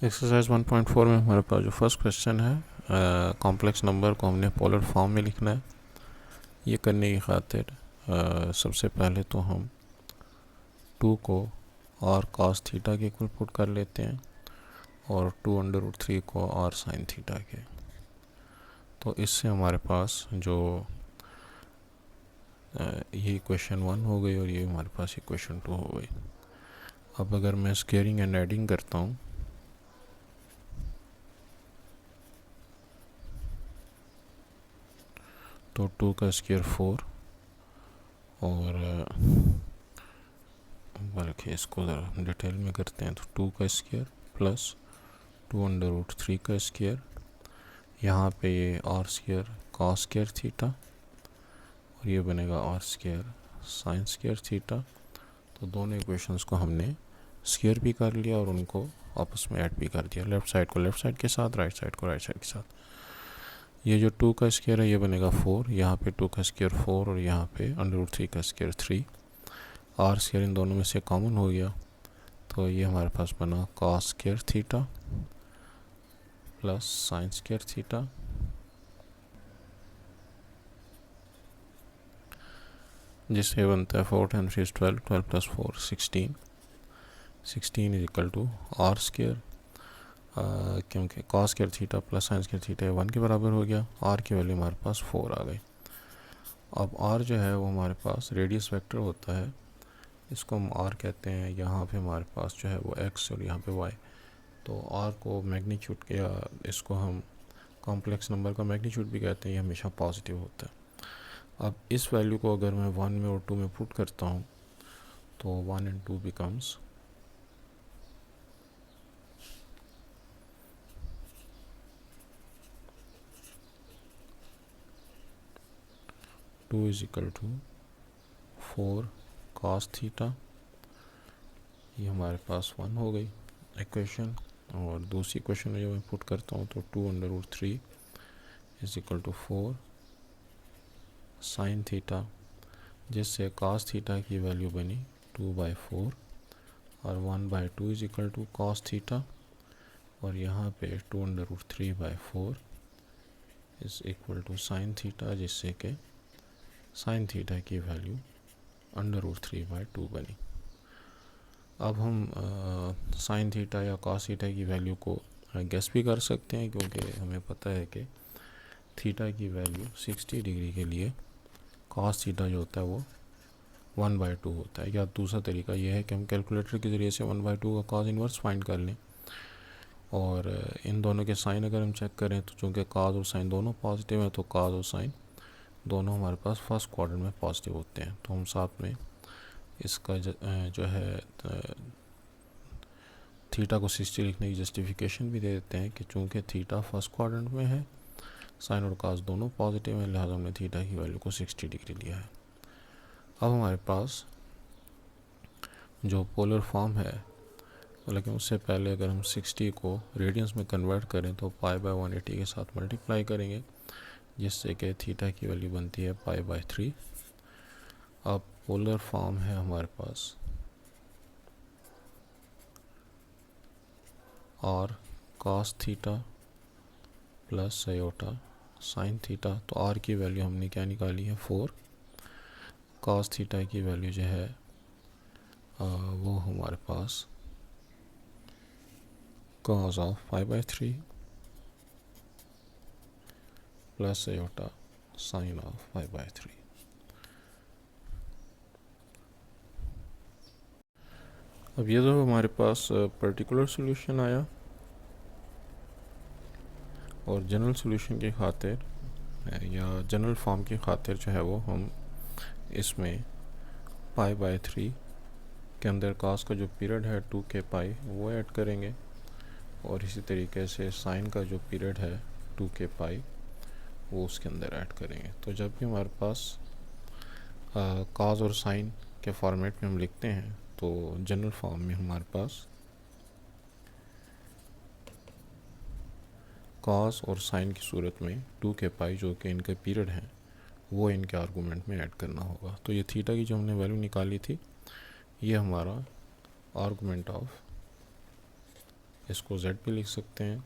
Exercise 1.4 में हमारे पास जो फर्स्ट क्वेश्चन है, कॉम्प्लेक्स नंबर को हमने पोलर फॉर्म में लिखना है। ये करने की खातिर सबसे पहले तो हम 2 को और cos थीटा के इक्वल पुट कर लेते हैं और 2√3 को और sin थीटा के। तो इससे हमारे पास जो ये इक्वेशन 1 हो गई और ये हमारे पास इक्वेशन 2 हो गई। अब अगर मैं स्केयरिंग एंड एडिंग करता हूँ तो 2 का स्केयर 4 और बल्कि इसको ज़रा डिटेल में करते हैं। तो 2 का स्केयर प्लस 2√3 का स्केयर, यहाँ पे ये r square cos square theta और ये बनेगा r square sine square theta. तो दोनों इक्वेशंस को हमने स्केयर भी कर लिया और उनको आपस में ऐड भी कर दिया, लेफ़्ट साइड को लेफ़्ट साइड के साथ, राइट साइड को राइट साइड के साथ। ये जो 2 का स्केयर है ये बनेगा 4, यहाँ पे 2 का स्केयर 4 और यहाँ पे √3 का स्केयर 3। आर स्केयर इन दोनों में से कॉमन हो गया तो ये हमारे पास बना cos square theta plus sine square theta, जिससे बनता है 4 10 3 12, 12 plus 4 16, 16 is equal to R square, क्योंकि cos square theta plus sine square theta 1 के बराबर हो गया। आर की वैल्यू हमारे पास 4 आ गई। अब आर जो है वो हमारे पास रेडियस वेक्टर होता है, इसको हम आर कहते हैं। यहाँ पे हमारे पास जो है वो एक्स और यहाँ पे वाई। तो आर को मैग्नीट्यूड के, या इसको हम कॉम्प्लेक्स नंबर का मैग्नीट्यूड भी कहते हैं, ये हमेशा पॉजिटिव होता है। अब इस वैल्यू को अगर मैं 1 में और 2 में पुट करता हूँ तो 1 and 2 becomes 2 is equal to 4 cos theta, ये हमारे पास 1 हो गई इक्वेशन। और दूसरी इक्वेशन में जब मैं पुट करता हूँ तो 2√3 is equal to 4 sine theta, जिससे cos थीटा की वैल्यू बनी 2/4 और 1/2 is equal to cos theta, और यहाँ पे 2√3/4 is equal to sine theta, जिससे कि साइन थीटा की वैल्यू √3/2 बनी। अब हम साइन थीटा या cos थीटा की वैल्यू को गेस भी कर सकते हैं, क्योंकि हमें पता है कि थीटा की वैल्यू 60 डिग्री के लिए cos थीटा जो होता है वो 1/2 होता है। या दूसरा तरीका यह है कि हम कैलकुलेटर के ज़रिए से 1/2 का cos इनवर्स फाइंड कर लें, और इन दोनों के साइन अगर हम चेक करें तो चूँकि cos और साइन दोनों पॉजिटिव हैं तो cos और साइन दोनों हमारे पास फर्स्ट क्वाड्रेंट में पॉजिटिव होते हैं। तो हम साथ में इसका जो है थीटा को 60 लिखने की जस्टिफिकेशन भी दे देते हैं कि चूँकि थीटा फर्स्ट क्वाड्रेंट में है, साइन और cos दोनों पॉजिटिव हैं, लिहाजा हमने थीटा की वैल्यू को 60 डिग्री लिया है। अब हमारे पास जो पोलर फॉर्म है, लेकिन उससे पहले अगर हम 60 को रेडियंस में कन्वर्ट करें तो π/180 के साथ मल्टीप्लाई करेंगे, जिससे कि थीटा की वैल्यू बनती है π/3। अब पोलर फॉर्म है हमारे पास और cos theta plus iota sine theta. तो आर की वैल्यू हमने क्या निकाली है 4, cos थीटा की वैल्यू जो है वो हमारे पास cos of π/3 plus iota sine of π/3। अब ये जो हमारे पास पर्टिकुलर सॉल्यूशन आया, और जनरल सॉल्यूशन की खातिर या जनरल फॉर्म की खातिर जो है वो हम इसमें π/3 के अंदर cos का जो पीरियड है 2k वो ऐड करेंगे, और इसी तरीके से साइन का जो पीरियड है 2k वो उसके अंदर ऐड करेंगे। तो जब भी हमारे पास cos और साइन के फॉर्मेट में हम लिखते हैं तो जनरल फॉर्म में हमारे पास cos और साइन की सूरत में 2k जो कि इनके पीरियड हैं वो इनके आर्गूमेंट में ऐड करना होगा। तो ये थीटा की जो हमने वैल्यू निकाली थी, ये हमारा आर्गूमेंट ऑफ इसको z भी लिख सकते हैं,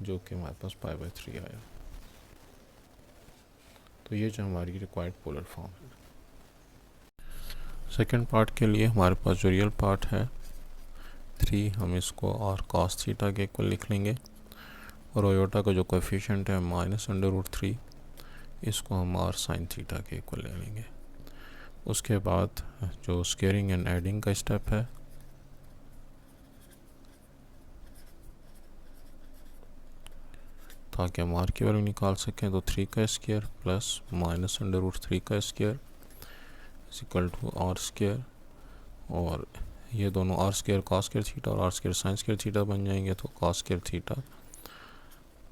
जो कि हमारे पास π/3 आया। तो ये जो हमारी रिक्वायर्ड पोलर फॉर्म है। सेकेंड पार्ट के लिए हमारे पास जो रियल पार्ट है 3, हम इसको r cos थीटा के इक्वल लिख लेंगे, और आयोटा का जो कोएफिशिएंट है -√3, इसको हम r sin थीटा के इक्वल ले लेंगे। उसके बाद जो स्केयरिंग एंड एडिंग का स्टेप है, ताकि हम r की वैल्यू निकाल सकें, तो 3 का स्क्वायर प्लस -√3 का square is equal to r square, और ये दोनों r square cos square theta और r square sin square theta बन जाएंगे, तो cos square theta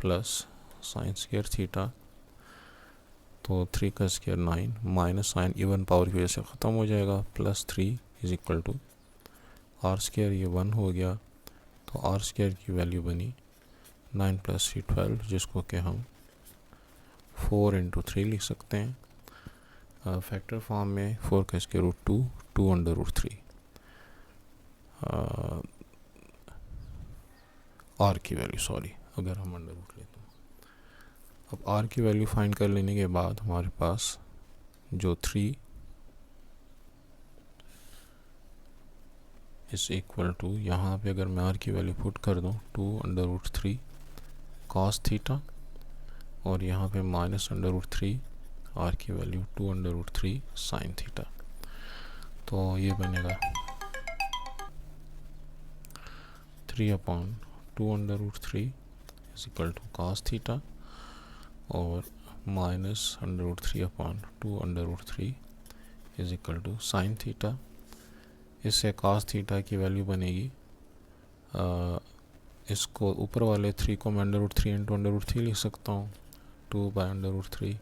plus sin square theta, तो 3 का square 9 minus sine even power की वजह से ख़त्म हो जाएगा, plus 3 is equal to r square, ये 1 हो गया, तो r स्क्वायर की वैल्यू बनी 9 + 3 12, जिसको कि हम 4 × 3 लिख सकते हैं। फैक्टर फॉर्म में 4 का स्क्वायर रूट 2, 2√3 r की वैल्यू, सॉरी, अगर हम अंडर रूट लेते हैं। अब r की वैल्यू फाइंड कर लेने के बाद हमारे पास जो 3 इज इक्वल टू, यहाँ पे अगर मैं r की वैल्यू पुट कर दूँ 2√3 cos थीटा, और यहाँ पे -√3 r की वैल्यू 2√3 sin थीटा, तो ये बनेगा 3/2√3 is equal to cos theta, और -√3/2√3 is equal to sin theta. इससे cos थीटा की वैल्यू बनेगी, इसको ऊपर वाले 3 को मैं √3 × √3 लिख सकता हूँ, 2/√3,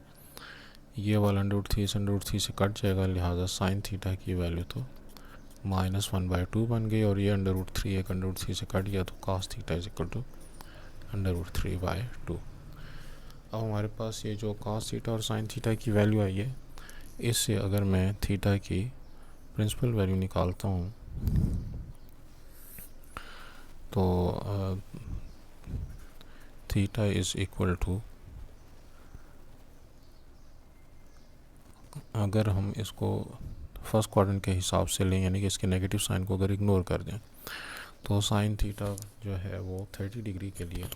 ये वाला √3 से √3 से कट जाएगा, लिहाजा sin थीटा की वैल्यू तो -1/2 बन गई, और ये √3 एक √3 से कट गया, तो cos theta is equal to √3/2। अब हमारे पास ये जो cos थीटा और sin थीटा की वैल्यू आई है, इससे अगर मैं थीटा की प्रिंसिपल वैल्यू निकालता हूँ, तो थीटा इज इक्वल टू, अगर हम इसको फर्स्ट क्वाड्रेंट के हिसाब से लें, यानी कि इसके नेगेटिव साइन को अगर इग्नोर कर दें, तो साइन थीटा जो है वो 30 डिग्री के लिए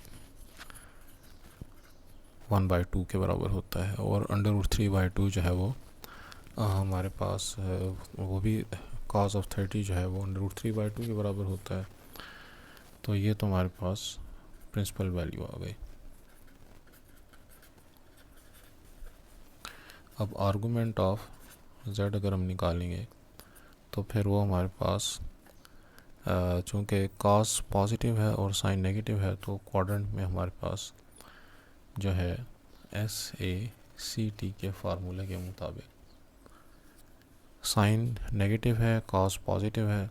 1/2 के बराबर होता है, और √3/2 जो है वो हमारे पास वो भी cos ऑफ 30 जो है वो √3/2 के बराबर होता है। तो ये तो हमारे पास प्रिंसिपल वैल्यू आ गई। अब आर्गूमेंट ऑफ z अगर हम निकालेंगे, तो फिर वो हमारे पास चूँकि cos पॉजिटिव है और sin नेगेटिव है, तो क्वाड्रेंट में हमारे पास जो है SACT के फार्मूले के मुताबिक साइन नेगेटिव है, cos पॉजिटिव है,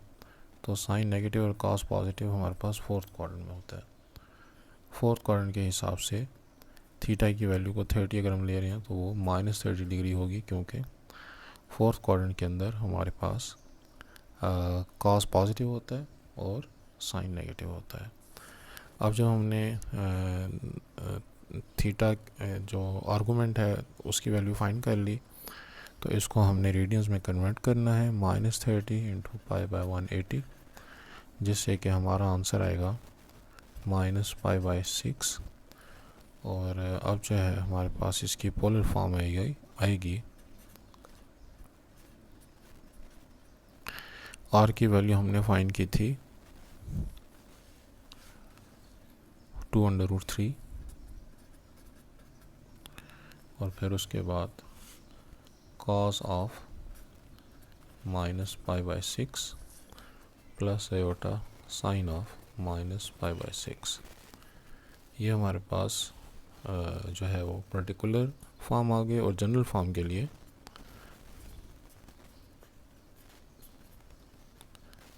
तो साइन नेगेटिव और cos पॉजिटिव हमारे पास फोर्थ क्वाड्रेंट में होता है। फोर्थ क्वाड्रेंट के हिसाब से थीटा की वैल्यू को 30 अगर हम ले रहे हैं, तो वो -30 डिग्री होगी, क्योंकि फोर्थ क्वाड्रेंट के अंदर हमारे पास cos पॉजिटिव होता है और साइन नेगेटिव होता है। अब जब हमने थीटा जो आर्गूमेंट है उसकी वैल्यू फाइंड कर ली, तो इसको हमने रेडियंस में कन्वर्ट करना है, -30 × π/180, जिससे कि हमारा आंसर आएगा -π/6। और अब जो है हमारे पास इसकी पोलर फॉर्म आएगी, r की वैल्यू हमने फाइंड की थी 2√3, और फिर उसके बाद cos of -π/6 plus iota sine of -π/6। ये हमारे पास जो है वो पर्टिकुलर फॉर्म आ गए, और जनरल फॉर्म के लिए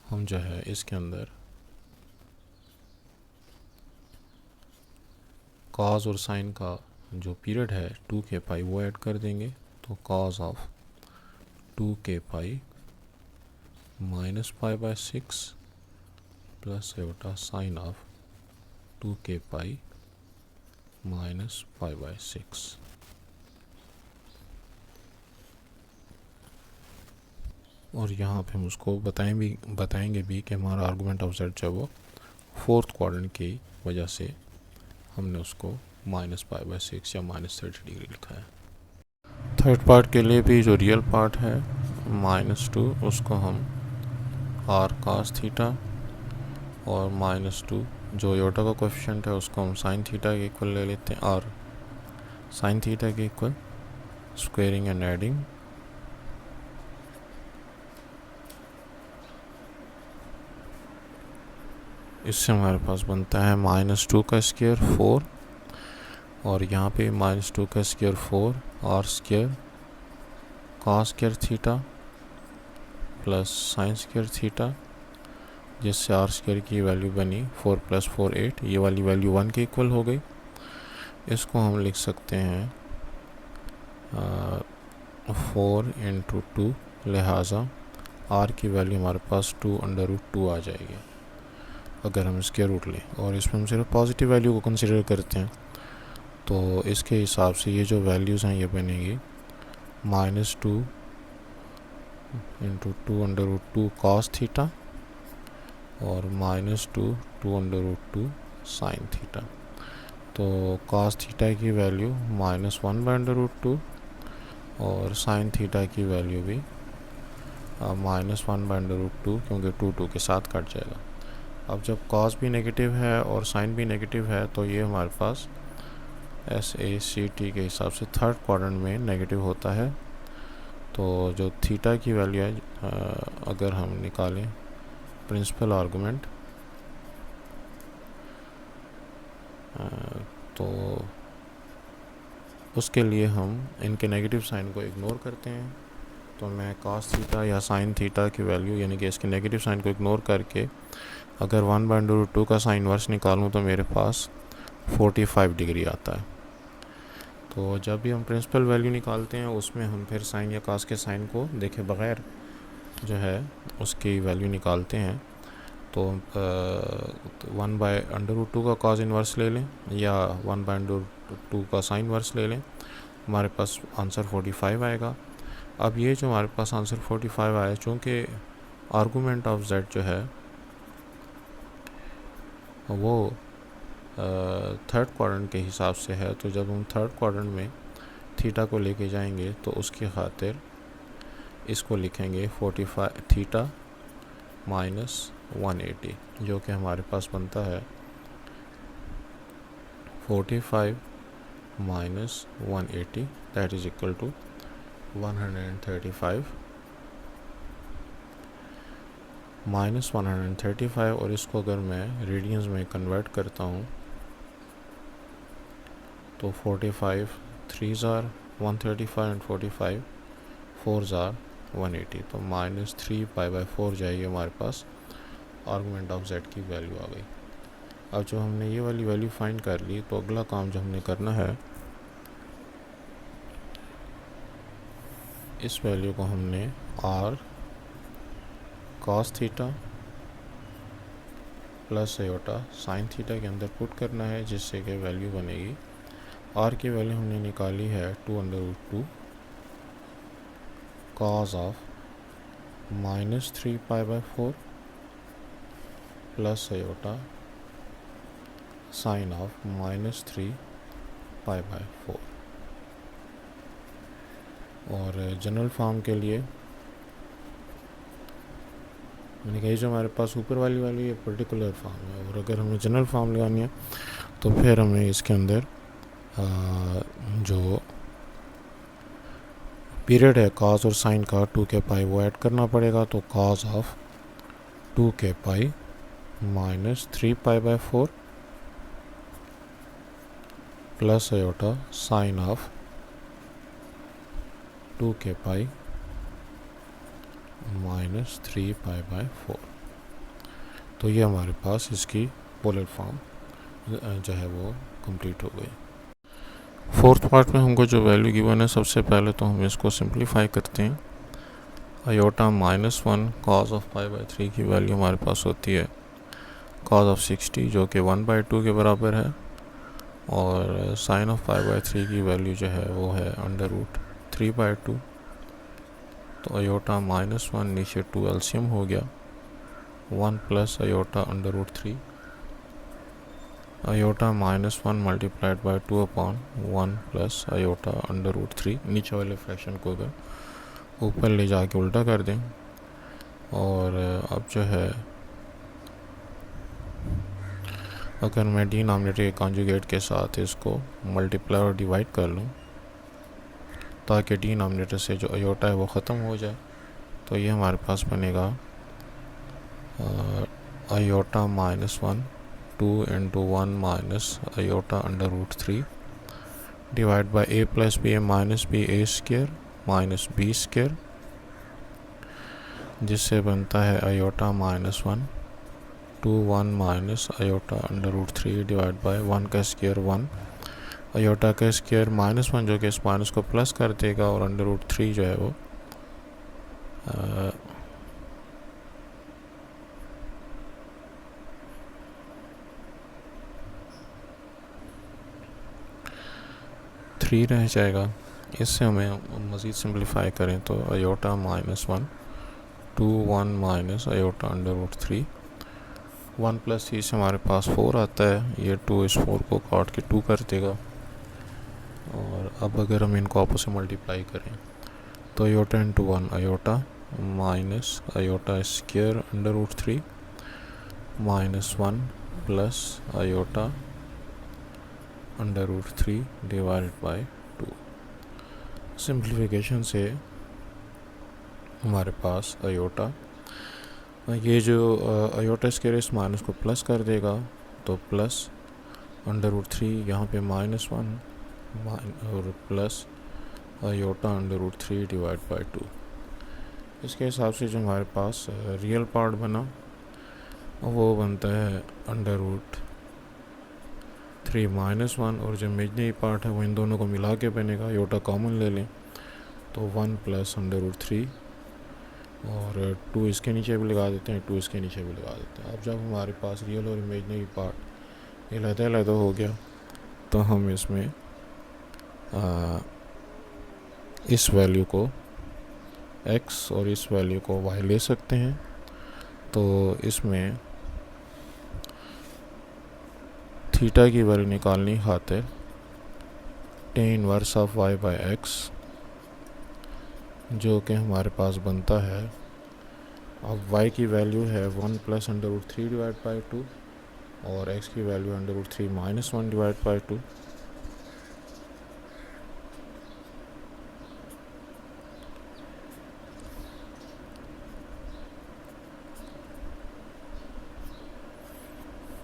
हम जो है इसके अंदर cos और साइन का जो पीरियड है 2kπ वो ऐड कर देंगे, तो cos of 2kπ -π/6 plus iota sine of 2k pi minus pi by 6। और यहाँ पे हम उसको बताएंगे भी कि हमारा आर्गूमेंट ऑफ जेड जो है वो फोर्थ क्वाड्रेंट की वजह से हमने उसको माइनस पाई बाय 6 या माइनस 30 डिग्री लिखा है। थर्ड पार्ट के लिए भी जो रियल पार्ट है -2 उसको हम आर कास थीटा और -2 जो योटा का कोएफिशिएंट है उसको हम साइन थीटा के इक्वल ले लेते हैं और साइन थीटा के इक्वल स्क्वेयरिंग एंड एडिंग इससे हमारे पास बनता है -2 का स्क्वायर 4 और यहाँ पे -2 का square 4 r square cos square theta plus sine square theta जिससे आर स्क्वायर की वैल्यू बनी 4 + 4 8। ये वाली वैल्यू 1 के इक्वल हो गई। इसको हम लिख सकते हैं 4 × 2, लिहाजा आर की वैल्यू हमारे पास 2√2 आ जाएगी अगर हम स्क्वायर रूट लें और इसमें हम सिर्फ पॉजिटिव वैल्यू को कंसिडर करते हैं। तो इसके हिसाब से ये जो वैल्यूज़ हैं ये बनेगी -2 × 2√2 cos थीटा और -2 2√2 साइन थीटा। तो cos थीटा की वैल्यू -1/√2 और साइन थीटा की वैल्यू भी -1/√2 क्योंकि 2 के साथ कट जाएगा। अब जब cos भी नेगेटिव है और साइन भी नेगेटिव है तो ये हमारे पास SACT के हिसाब से थर्ड क्वाड्रेंट में नेगेटिव होता है। तो जो थीटा की वैल्यू है अगर हम निकालें प्रिंसिपल आर्गूमेंट तो उसके लिए हम इनके नेगेटिव साइन को इग्नोर करते हैं। तो मैं cos थीटा या साइन थीटा की वैल्यू यानी कि इसके नेगेटिव साइन को इग्नोर करके अगर 1/√2 का साइन इनवर्स निकालूँ तो मेरे पास 45 डिग्री आता है। तो जब भी हम प्रिंसिपल वैल्यू निकालते हैं उसमें हम फिर साइन या cos के साइन को देखे बगैर जो है उसकी वैल्यू निकालते हैं। तो 1/√2 का cos इनवर्स ले लें या 1/√2 का साइन इनवर्स ले लें, हमारे पास आंसर 45 आएगा। अब ये जो हमारे पास आंसर 45 आया चूँकि आर्गूमेंट ऑफ जेड जो है वो थर्ड क्वाड्रेंट के हिसाब से है, तो जब हम थर्ड क्वाड्रेंट में थीटा को लेके जाएंगे तो उसकी खातिर इसको लिखेंगे 45 थीटा -180 जो कि हमारे पास बनता है 45 - 180 दैट इज इक्वल टू 135 -135। और इसको अगर मैं रेडियंस में कन्वर्ट करता हूँ तो 45 3s are 135 and 45 4s are 180। तो -3π/4 जाएगी हमारे पास आर्गूमेंट ऑफ जेड की वैल्यू आ गई। अब जो हमने ये वाली वैल्यू फाइंड कर ली तो अगला काम जो हमने करना है इस वैल्यू को हमने r cos theta plus iota sine theta के अंदर पुट करना है जिससे कि वैल्यू बनेगी r की वैल्यू हमने निकाली है 2√2 cos of -3π/4 plus iota sine of -3π/4। और जनरल फॉर्म के लिए मैंने कही जो हमारे पास ऊपर वाली ये पर्टिकुलर फॉर्म है और अगर हमें जनरल फॉर्म लगानी है तो फिर हमें इसके अंदर जो पीरियड है cos और साइन का 2k वो ऐड करना पड़ेगा। तो cos of 2k -3π/4 plus iota sine of 2k -3π/4। तो ये हमारे पास इसकी पोलर फॉर्म जो है वो कंप्लीट हो गई। फोर्थ पार्ट में हमको जो वैल्यू गिवन है सबसे पहले तो हम इसको सिंप्लीफाई करते हैं। आयोटा -1 cos ऑफ π/3 की वैल्यू हमारे पास होती है कॉस ऑफ 60 जो कि 1/2 के बराबर है, और साइन ऑफ पाई/3 की वैल्यू जो है वो है √3/2। तो अयोटा -1 नीचे 2 एलसीएम हो गया, 1 plus iota √3, iota -1 multiplied by 2 upon 1 plus iota √3। नीचे वाले फ्रैक्शन को अगर ऊपर ले जाके उल्टा कर दें, और अब जो है अगर मैं डिनोमिनेटर के कॉन्जुगेट के साथ इसको मल्टीप्लाई और डिवाइड कर लूँ ताकि डिनोमिनेटर से जो अयोटा है वो ख़त्म हो जाए, तो ये हमारे पास बनेगा iota -1 2 into 1 minus iota √3 divide by a plus b minus b a square minus b square, जिससे बनता है iota -1 2 1 minus iota √3 divide by 1 का स्क्र 1, अयोटा का स्क्र -1 जो कि इस माइनस को प्लस कर देगा, और √3 जो है वो थ्री रह जाएगा। इससे हमें मज़ीद सिंप्लीफाई करें तो अयोटा -1 2 1 माइनस अयोटा √3, 1 प्लस 3 से हमारे पास 4 आता है, ये 2 इस 4 को काट के 2 कर देगा। और अब अगर हम इनको आपस में मल्टीप्लाई करें तो iota into 1 iota minus iota square √3 -1 plus iota √3 divided by 2। Simplification से हमारे पास अयोटा, ये जो अयोटा स्क्वायर इस माइनस को प्लस कर देगा, तो प्लस √3 यहाँ पे -1 और प्लस अयोटा √3 डिवाइड बाई 2। इसके हिसाब से जो हमारे पास रियल पार्ट बना वो बनता है √3 -1, और जो इमेजिनरी पार्ट है वो इन दोनों को मिला के बनेगा। अयोटा कॉमन ले लें तो 1 प्लस √3, और 2 इसके नीचे भी लगा देते हैं, 2 इसके नीचे भी लगा देते हैं। अब जब हमारे पास रियल और इमेजिनरी पार्ट अलग-अलग हो गया, तो हम इसमें इस वैल्यू को x और इस वैल्यू को y ले सकते हैं। तो इसमें थीटा की वैल्यू निकालनी खातिर tan inverse of y by x, जो कि हमारे पास बनता है, अब y की वैल्यू है 1 प्लस √3 डिवाइड बाई 2, और x की वैल्यू √3 -1 डिवाइड बाई 2।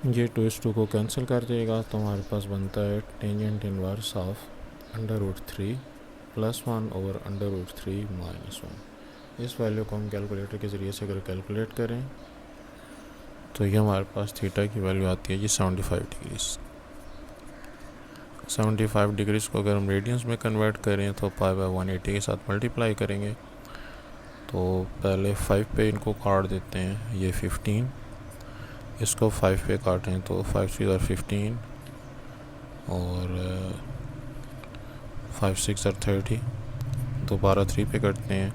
ये 2 इस 2 को कैंसिल कर देगा, तो हमारे पास बनता है टेंजेंट इनवर्स ऑफ √3 +1 ओवर √3 -1। इस वैल्यू को हम कैलकुलेटर के ज़रिए से अगर कैलकुलेट करें तो ये हमारे पास थीटा की वैल्यू आती है जी 75 डिग्रीज। 75 डिग्रीज को अगर हम रेडियंस में कन्वर्ट करें तो π/180 के साथ मल्टीप्लाई करेंगे। तो पहले 5 पे इनको काट देते हैं, ये 15, इसको 5 पे काटें तो 5 3 15, और 5 6 30, दोबारा 3 पे करते हैं,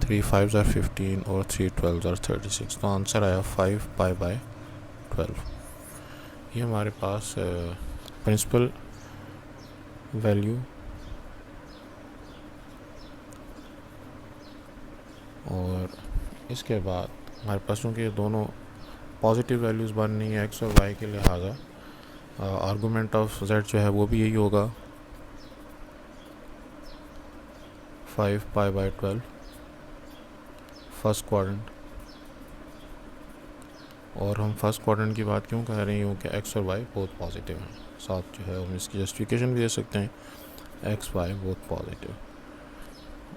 3 5 15 और 3 12 36। तो आंसर आया 5 π/12। ये हमारे पास प्रिंसिपल वैल्यू और इसके बाद हमारे पास, क्योंकि ये दोनों पॉजिटिव वैल्यूज़ बन रही है x और y के, लिहाजा आर्गूमेंट ऑफ z जो है वो भी यही होगा 5 π/12 फर्स्ट क्वाड्रेंट। और हम फर्स्ट क्वाड्रेंट की बात क्यों कह रहे हैं, क्योंकि x और y बहुत पॉजिटिव हैं। साथ जो है हम इसकी जस्टिफिकेशन भी दे सकते हैं, x y बहुत पॉजिटिव।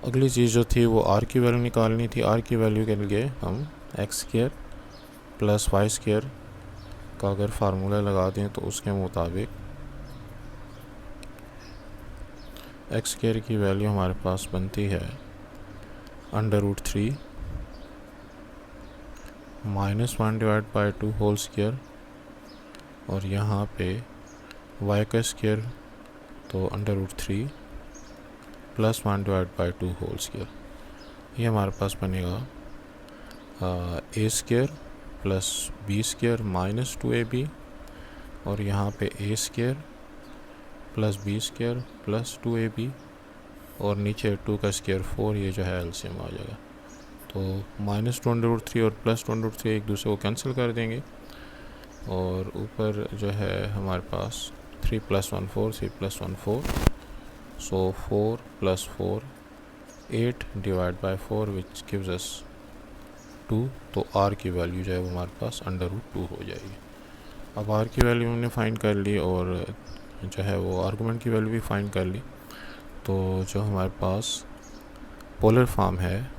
अगली चीज़ जो थी वो r की वैल्यू निकालनी थी। r की वैल्यू के लिए हम x² प्लस y² का अगर फार्मूला लगा दें तो उसके मुताबिक x² की वैल्यू हमारे पास बनती है √3 -1 डिवाइड बाई 2 होल स्क्वायर और यहाँ पे y का स्क्वायर तो √3 + 1/2 होल स्क्वायर, ये हमारे पास बनेगा a² + b² - 2ab, और यहाँ पे a² + b² + 2ab, और नीचे 2 का स्क्वायर 4, ये जो है एलसीएम आ जाएगा। तो -2√3 और +2√3 एक दूसरे को कैंसिल कर देंगे, और ऊपर जो है हमारे पास 3 + 1 4, 3 + 1 4, सो 4 + 4 8 / 4 विच गिव्स अस 2। तो r की वैल्यू जो है वो हमारे पास √2 हो जाएगी। अब r की वैल्यू हमने फाइंड कर ली और जो है वो आर्गूमेंट की वैल्यू भी फाइंड कर ली। तो जो हमारे पास पोलर फॉर्म है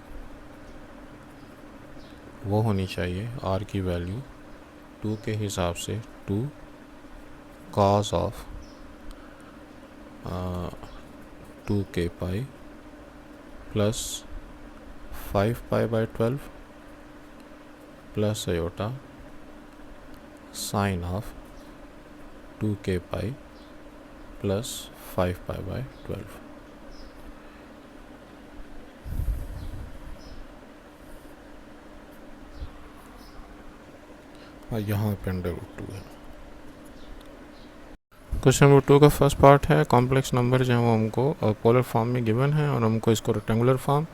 वो होनी चाहिए r की वैल्यू 2 के हिसाब से 2 cos of 2k pi plus 5π/12 plus iota sine of 2k pi plus 5π/12। और यहाँ पे √2 है। क्वेश्चन नंबर 2 का फर्स्ट पार्ट है कॉम्प्लेक्स नंबर जो है वो हमको पोलर फॉर्म में गिवन है और हमको इसको रेक्टेंगुलर फॉर्म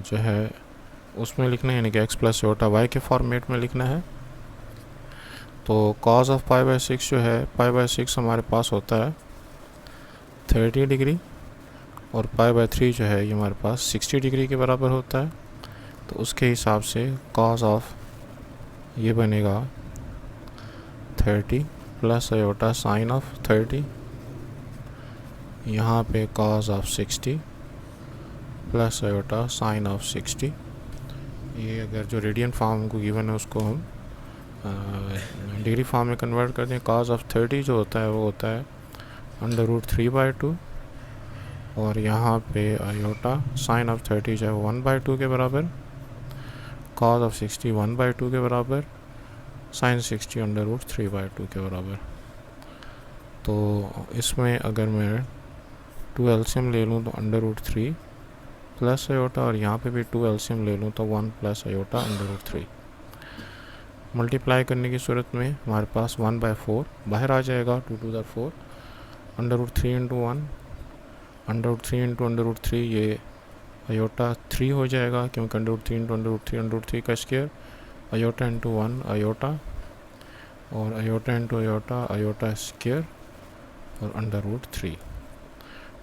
जो है उसमें लिखना है, यानी कि x + y के फॉर्मेट में लिखना है। तो cos ऑफ π/6 जो है π/6 हमारे पास होता है 30 डिग्री, और π/3 जो है ये हमारे पास 60 डिग्री के बराबर होता है। तो उसके हिसाब से cos ऑफ ये बनेगा 30 प्लस आयोटा साइन ऑफ 30, यहाँ पे cos of 60 plus iota sine of 60। ये अगर जो रेडियन फॉर्म को गिवन है उसको हम डिग्री फॉर्म में कन्वर्ट कर दें। cos ऑफ 30 जो होता है वो होता है √3/2, और यहाँ पे आयोटा साइन ऑफ 30 जो है 1/2 के बराबर, cos ऑफ 60 1/2 के बराबर, साइन 60 √3/2 के बराबर। तो इसमें अगर मैं 2 एलसीएम ले लूँ तो √3 प्लस आयोटा, और यहाँ पे भी 2 एलसीएम ले लूँ तो 1 + आयोटा √3। मल्टीप्लाई करने की सूरत में हमारे पास 1/4 बाहर आ जाएगा, 2 × 4 √3 × 1 √3 × √3, ये आयोटा 3 हो जाएगा क्योंकि √3 × √3 का स्क्वायर, आयोटा × 1 आयोटा, और आयोटा × आयोटा आयोटा स्क्वायर, और √3।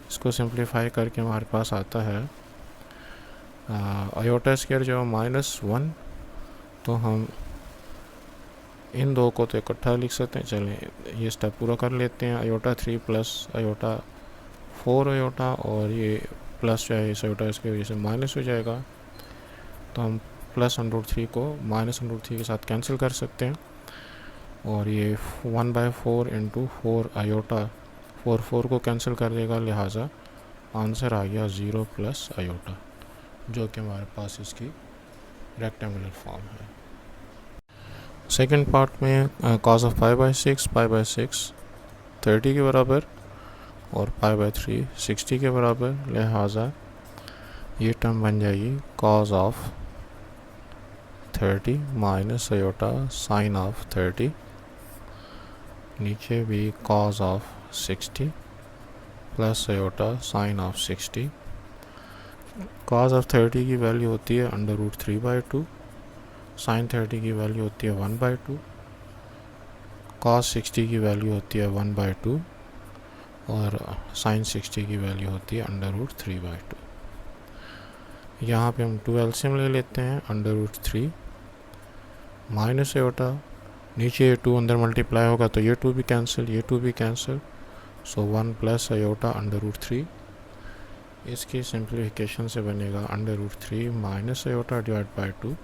इसको सिंप्लीफाई करके हमारे पास आता है आयोटा स्क्वायर जो -1, तो हम इन दो को तो इकट्ठा लिख सकते हैं। चलें ये स्टेप पूरा कर लेते हैं। आयोटा 3 प्लस आयोटा 4 आयोटा, और ये प्लस जो है इस आयोटा इसकी वजह से माइनस हो जाएगा, तो हम प्लस √3 को -√3 के साथ कैंसिल कर सकते हैं, और ये 1/4 × 4 आयोटा 4 को कैंसिल कर देगा, लिहाजा आंसर आ गया 0 प्लस आयोटा, जो कि हमारे पास इसकी रेक्टेंगुलर फॉर्म है। सेकंड पार्ट में cos ऑफ π/6 30 के बराबर और π/3 60 के बराबर, लिहाजा ये टर्म बन जाएगी cos of 30 minus iota sine of 30, नीचे भी cos of 60 plus iota sine of 60। cos of 30 की वैल्यू होती है √3/2, साइन 30 की वैल्यू होती है 1/2, cos 60 की वैल्यू होती है 1/2, और साइन 60 की वैल्यू होती है √3/2। यहाँ पे हम 2 एलसीएम ले लेते हैं, √3 माइनस आयोटा, नीचे ये 2 अंदर मल्टीप्लाई होगा तो ये 2 भी कैंसिल, ये 2 भी कैंसिल, सो 1 प्लस आयोटा √3। इसकी सिंप्लीफिकेशन से बनेगा √3 माइनस आयोटा / 2,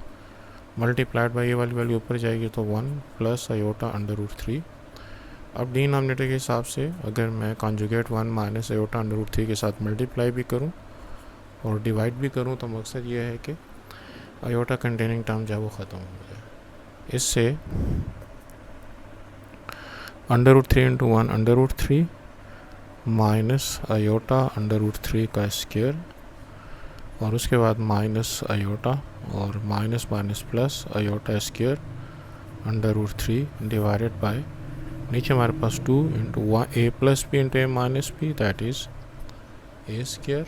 मल्टीप्लाइड बाई ये वाली वैल्यू ऊपर जाएगी तो 1 प्लस आयोटा √3। अब डिनोमिनेटर के हिसाब से अगर मैं कॉन्जुगेट 1 माइनस आयोटा √3 के साथ मल्टीप्लाई भी करूं और डिवाइड भी करूं, तो मकसद ये है कि आयोटा कंटेनिंग टर्म जो है वो ख़त्म हो जाए। इससे under root 3 into 1 under root 3 minus iota under root 3 का स्क्वायर और उसके बाद माइनस आयोटा और minus minus plus iota square under root 3 divided by नीचे हमारे पास 2 into a plus b into a minus b that is a square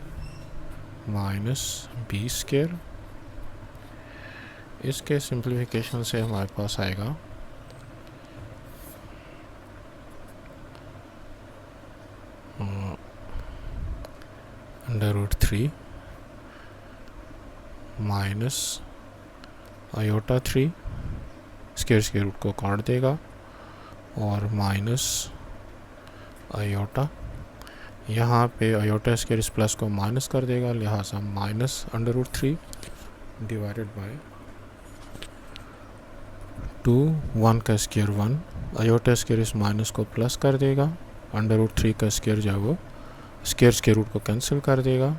minus b square. इसके simplification से हमारे पास आएगा under root 3 minus iota 3 square root को काट देगा और माइनस आयोटा, यहाँ पे आयोटा स्क्वायर इस प्लस को माइनस कर देगा, लिहाजा minus under root 3 divided by 2 1 का स्क्वायर 1 आयोटा स्क्वायर इस माइनस को प्लस कर देगा, अंडर रूट 3 का स्क्वायर जो है वो स्क्वायर रूट को कैंसिल कर देगा,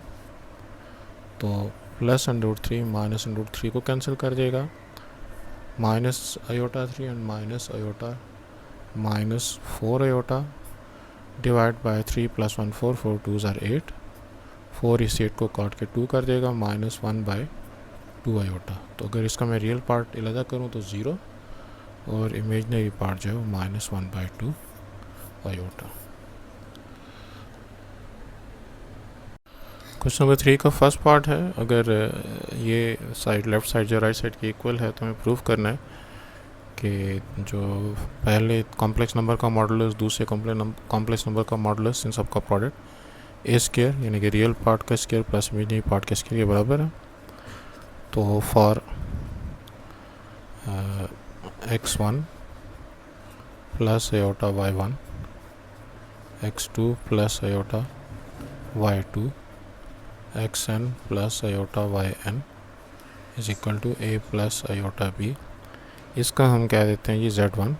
तो plus under root 3 minus under root 3 को कैंसिल कर देगा, minus iota 3 and minus iota minus 4 iota divide by 3 plus 1 4 4 2 or 8 4 इस 8 को काट के 2 कर देगा माइनस 1 बाय 2 आयोटा। तो अगर इसका मैं रियल पार्ट अलग करूँ तो 0 और इमेजनरी पार्ट जो है वो minus 1 by 2 iota. Question number 3 का फर्स्ट पार्ट है, अगर ये साइड लेफ़्ट साइड जो राइट साइड की इक्वल है तो हमें प्रूव करना है कि जो पहले कॉम्प्लेक्स नंबर का मॉडुलस दूसरे कॉम्प्लेक्स नंबर का मॉडुलस इन सब का प्रोडक्ट ए स्क्वायर यानी कि रियल पार्ट का स्क्वायर प्लस इमेजिनरी पार्ट का स्क्वायर के बराबर है। तो for x1 plus iota y1 x2 plus iota y2 xn plus iota yn is equal to a plus iota b। इसका हम कह देते हैं ये z1,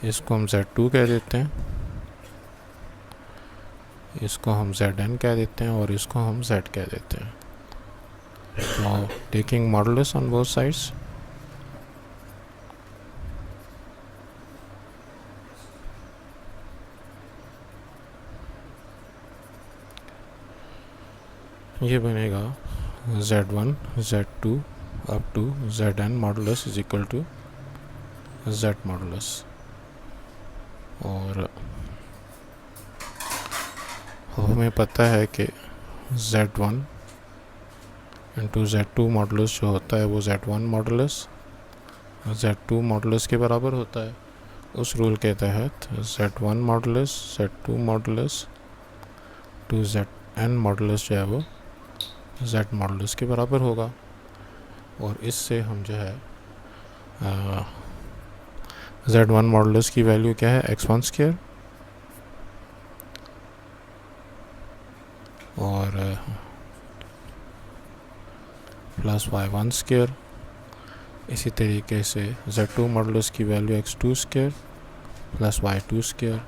इसको हम z2 कह देते हैं, इसको हम zn कह देते हैं और इसको हम z कह देते हैं। तो taking modulus on both sides, ये बनेगा z1 z2 up to zn modulus is equal to z modulus. और हमें पता है कि z1 इंटू z2 मॉडुलस जो होता है वो z1 मॉडुलस z2 मॉडुलस के बराबर होता है। उस रूल के तहत z1 modulus z2 modulus two zn modulus जो है वो z मॉडुलस के बराबर होगा। और इससे हम जो है z1 मॉडुलस की वैल्यू क्या है x1 स्क्वायर और प्लस y1 स्क्वायर। इसी तरीके से z2 मॉडुलस की value x2 square plus y2 square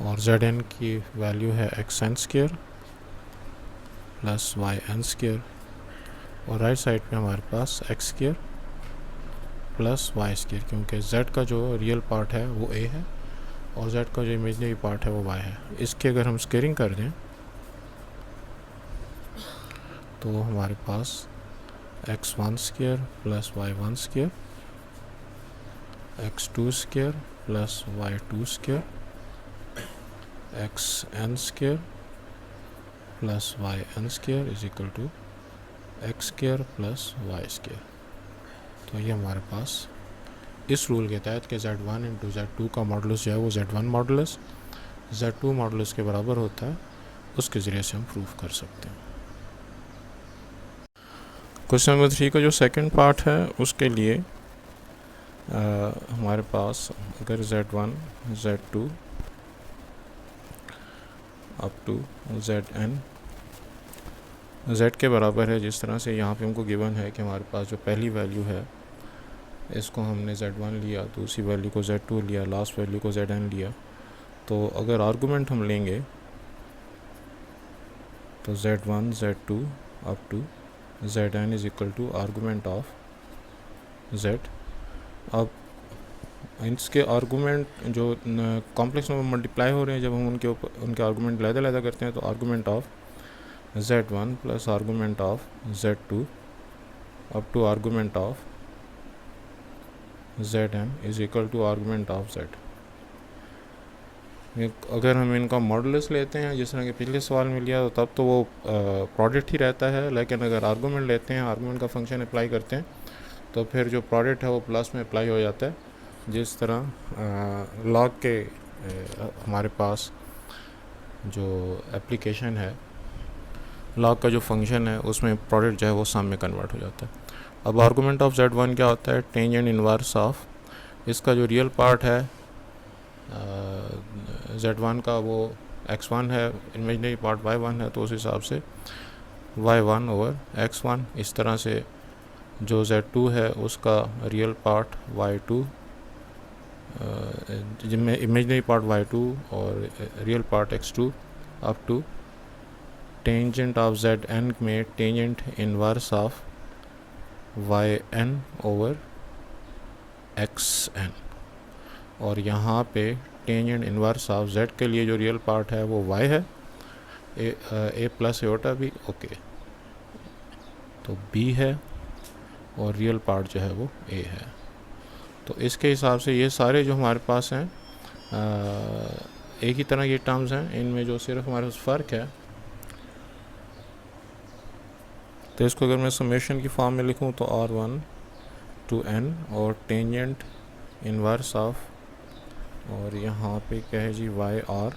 और zn की वैल्यू है xn square plus yn square और राइट साइड पे हमारे पास x square plus y square, क्योंकि z का जो रियल पार्ट है वो a है और z का जो इमेजिनरी पार्ट है वो y है। इसकी अगर हम स्क्वेयरिंग कर दें तो हमारे पास x1 square plus y1 square x2 square plus y2 square xn square plus yn square is equal to x square plus y square. तो ये हमारे पास इस रूल के तहत कि z1 इंटू z2 का मॉडुलस जो है वो z1 मॉडुलस z2 मॉडुलस के बराबर होता है, उसके ज़रिए से हम प्रूफ कर सकते हैं। क्वेश्चन नंबर 3 का जो सेकंड पार्ट है उसके लिए हमारे पास अगर z1 z2 up to zn z के बराबर है, जिस तरह से यहाँ पे हमको गिवन है कि हमारे पास जो पहली वैल्यू है इसको हमने z1 लिया, दूसरी वैल्यू को z2 लिया, लास्ट वैल्यू को zn लिया। तो अगर आर्गूमेंट हम लेंगे तो z1 z2 up to zn is equal to argument of z। अब इसके आर्गूमेंट जो कॉम्प्लेक्स नंबर मल्टीप्लाई हो रहे हैं, जब हम उनके आर्गूमेंट लैदा करते हैं तो argument of z1 plus argument of z2 up to argument of zn is equal to argument of z। अगर हम इनका मॉडुलस लेते हैं जिस तरह के पिछले सवाल में लिया, तो तब तो वो प्रोडक्ट ही रहता है, लेकिन अगर आर्गूमेंट लेते हैं, आर्गूमेंट का फंक्शन अप्लाई करते हैं, तो फिर जो प्रोडक्ट है वो प्लस में अप्लाई हो जाता है। जिस तरह लॉग के हमारे पास जो एप्लीकेशन है, लॉग का जो फंक्शन है उसमें प्रोडक्ट जो है वो सम में कन्वर्ट हो जाता है। अब आर्गूमेंट ऑफ z1 क्या होता है? टेंजेंट इनवर्स ऑफ, इसका जो रियल पार्ट है z1 का वो x1 है, इमेजिनरी पार्ट y1 है, तो उस हिसाब से y1 ओवर x1। इस तरह से जो z2 है उसका रियल पार्ट y2, जिनमें इमेजिनरी पार्ट y2 और real part x2 up to tangent of zn में tangent inverse of yn over xn। और यहाँ पे टेंजेंट इनवर्स ऑफ z के लिए जो रियल पार्ट है वो y है, a प्लस एयोटा भी ओके, तो b है, और रियल पार्ट जो है वो a है। तो इसके हिसाब से ये सारे जो हमारे पास हैं एक ही तरह के टर्म्स हैं, इनमें जो सिर्फ हमारे पास फ़र्क है, तो इसको अगर मैं समेशन की फॉर्म में लिखूं तो r1 टू n और टेंजेंट इनवर्स ऑफ, और यहाँ पे क्या है जी, Y R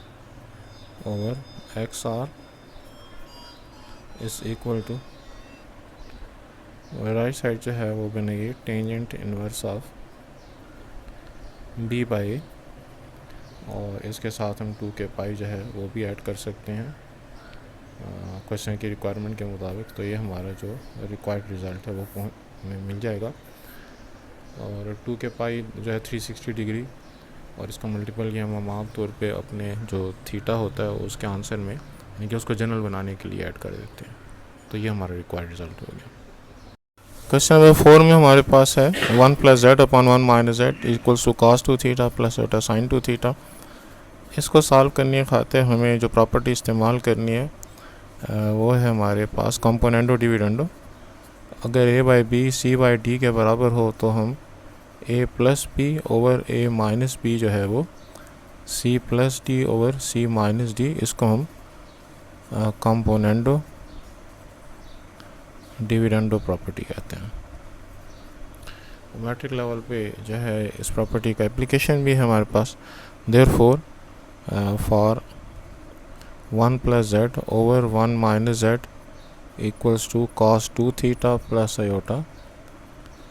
over X R is equal to, right side जो है वो बनेगी tangent inverse of B by, और इसके साथ हम 2 के पाई जो है वो भी ऐड कर सकते हैं क्वेश्चन की रिक्वायरमेंट के मुताबिक। तो ये हमारा जो रिक्वायर्ड रिज़ल्ट है वो हमें मिल जाएगा। और 2 के पाई जो है 360 डिग्री, और इसका मल्टीपल ये हम आम तौर पे अपने जो थीटा होता है उसके आंसर में, यानी कि उसको जनरल बनाने के लिए ऐड कर देते हैं। तो ये हमारा रिक्वायर्ड रिजल्ट हो गया। क्वेश्चन नंबर 4 में हमारे पास है 1 plus z upon 1 minus z equals to cos 2 theta plus iota sine 2 theta. इसको सॉल्व करने खातिर हमें जो प्रॉपर्टी इस्तेमाल करनी है वो है हमारे पास कंपोनेंडो डिविडेंडो। अगर a by b c by d के बराबर हो तो हम a plus b over a minus b जो है वो c plus d over c minus d, इसको हम कंपोनेंडो डिविडेंडो प्रॉपर्टी कहते हैं। मैट्रिक लेवल पे जो है इस प्रॉपर्टी का एप्लीकेशन भी है हमारे पास। Therefore for 1 plus z over 1 minus z equals to cos 2 theta plus iota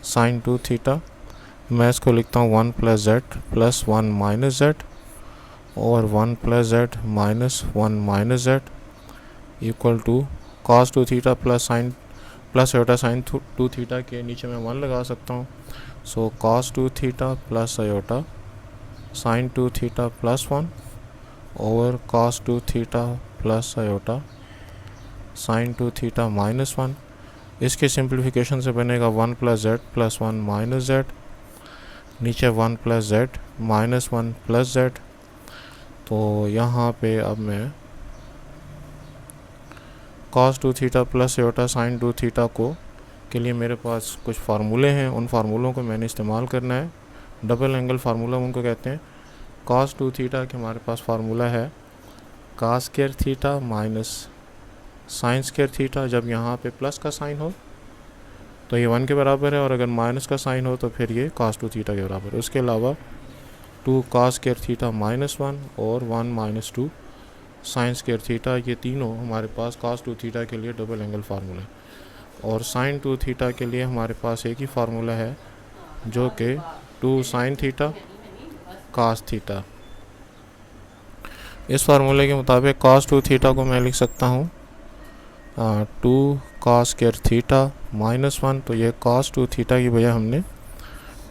sine 2 theta. मैं इसको लिखता हूँ 1 plus z plus 1 minus z और 1 plus z minus 1 minus z equal to cos 2 theta plus sine plus iota sine 2 theta के नीचे मैं 1 लगा सकता हूँ। So cos 2 theta plus iota sine 2 theta plus 1 over cos 2 theta plus iota sine 2 theta minus 1। इसके simplification से बनेगा 1 plus z plus 1 minus Z, नीचे 1 plus z minus 1 plus Z. तो यहाँ पे अब मैं cos 2 theta plus iota sine 2 theta को के लिए मेरे पास कुछ फार्मूले हैं, उन फार्मूलों को मैंने इस्तेमाल करना है। डबल एंगल फार्मूला उनको कहते हैं। cos 2 थीटा के हमारे पास फार्मूला है cos square theta minus sign square theta. जब यहाँ पे प्लस का साइन हो तो ये 1 के बराबर है, और अगर माइनस का साइन हो तो फिर ये cos 2 थीटा के बराबर है। उसके अलावा 2 cos स्क्वायर थीटा माइनस 1 और 1 माइनस 2 साइन स्क्वायर थीटा, ये तीनों हमारे पास cos 2 थीटा के लिए डबल एंगल फार्मूला है। और साइन 2 थीटा के लिए हमारे पास एक ही फार्मूला है जो कि 2 साइन थीटा cos थीटा। इस फार्मूले के मुताबिक cos 2 थीटा को मैं लिख सकता हूँ 2 cos स्क्वायर थीटा माइनस 1, तो ये cos 2 थीटा की बजाय हमने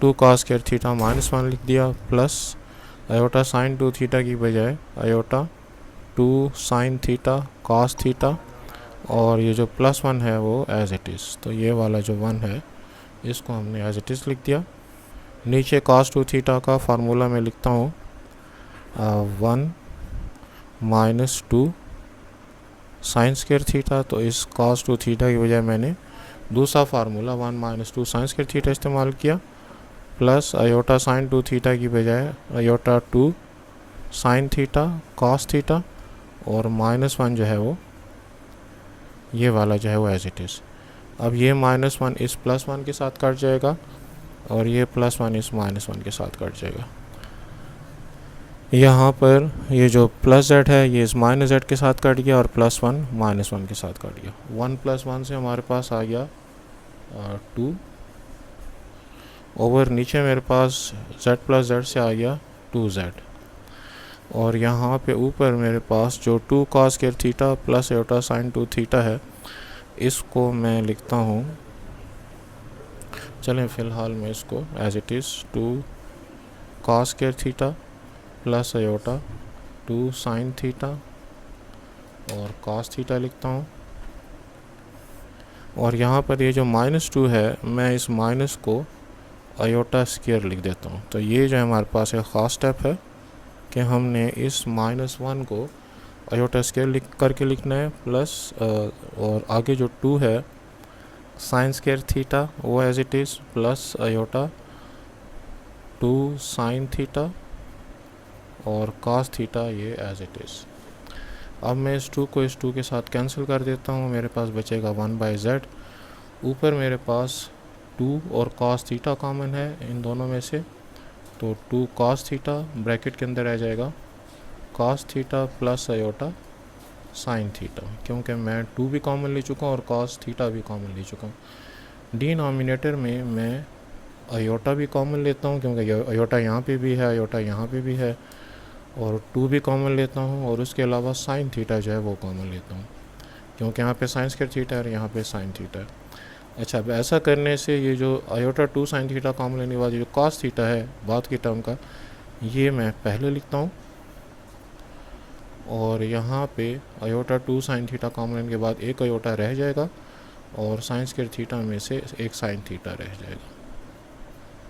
2 cos स्क्वायर थीटा माइनस 1 लिख दिया, प्लस आयोटा साइन 2 थीटा की बजाय iota 2 sine theta cos theta, और ये जो प्लस 1 है वो एज इट इज़। तो ये वाला जो 1 है इसको हमने एज इट इज़ लिख दिया। नीचे cos 2 थीटा का फार्मूला मैं लिखता हूँ 1 माइनस 2 साइन स्क्वायर थीटा। तो इस cos 2 थीटा की बजाय मैंने दूसरा formula 1 minus 2 sine square theta इस्तेमाल किया, प्लस अयोटा साइन 2 थीटा की बजाय iota 2 sine theta cos theta, और -1 जो है वो ये वाला जो है वो एज इट इज़। अब ये -1 इस +1 के साथ कट जाएगा और ये +1 इस -1 के साथ कट जाएगा। यहाँ पर ये जो प्लस z है ये इस -z के साथ कट गया और +1 -1 के साथ कट गया। 1 + 1 से हमारे पास आ गया 2 ओवर नीचे मेरे पास z + z से आ गया 2z, और यहाँ पे ऊपर मेरे पास जो 2 cos square theta plus iota sine 2 theta है, इसको मैं लिखता हूँ, चलें फ़िलहाल मैं इसको as it is 2 cos square theta plus iota 2 sine theta और cos थीटा लिखता हूँ। और यहाँ पर ये जो -2 है मैं इस माइनस को अयोटा स्क्वायर लिख देता हूँ। तो ये जो हमारे पास एक ख़ास स्टेप है कि हमने इस -1 को अयोटा स्क्वायर करके लिखना है, प्लस और आगे जो 2 है साइन स्क्वायर थीटा वो as it is, plus iota 2 sine theta और cos थीटा ये एज इट इज़। अब मैं इस 2 को इस 2 के साथ कैंसिल कर देता हूँ, मेरे पास बचेगा 1/z। ऊपर मेरे पास 2 और cos थीटा कॉमन है इन दोनों में से, तो 2 cos थीटा ब्रैकेट के अंदर आ जाएगा cos theta plus iota sine theta, क्योंकि मैं 2 भी कॉमन ले चुका हूँ और cos थीटा भी कॉमन ले चुका हूँ। डिनोमिनेटर में मैं अयोटा भी कॉमन लेता हूँ क्योंकि अयोटा यहाँ पे भी है, अयोटा यहाँ पे भी है, और 2 भी कॉमन लेता हूँ, और उसके अलावा साइन थीटा जो है वो कॉमन लेता हूँ क्योंकि यहाँ पे साइन स्क्वायर थीटा है और यहाँ पे साइन थीटा है। अच्छा, अब ऐसा करने से ये जो अयोटा 2 साइन थीटा कॉमन लेने के बाद जो cos थीटा है बाद की टर्म का, ये मैं पहले लिखता हूँ, और यहाँ पे अयोटा 2 साइन थीटा कॉमन लेने के बाद एक अयोटा रह जाएगा और साइन स्क्वायर थीटा में से एक साइन थीटा रह जाएगा।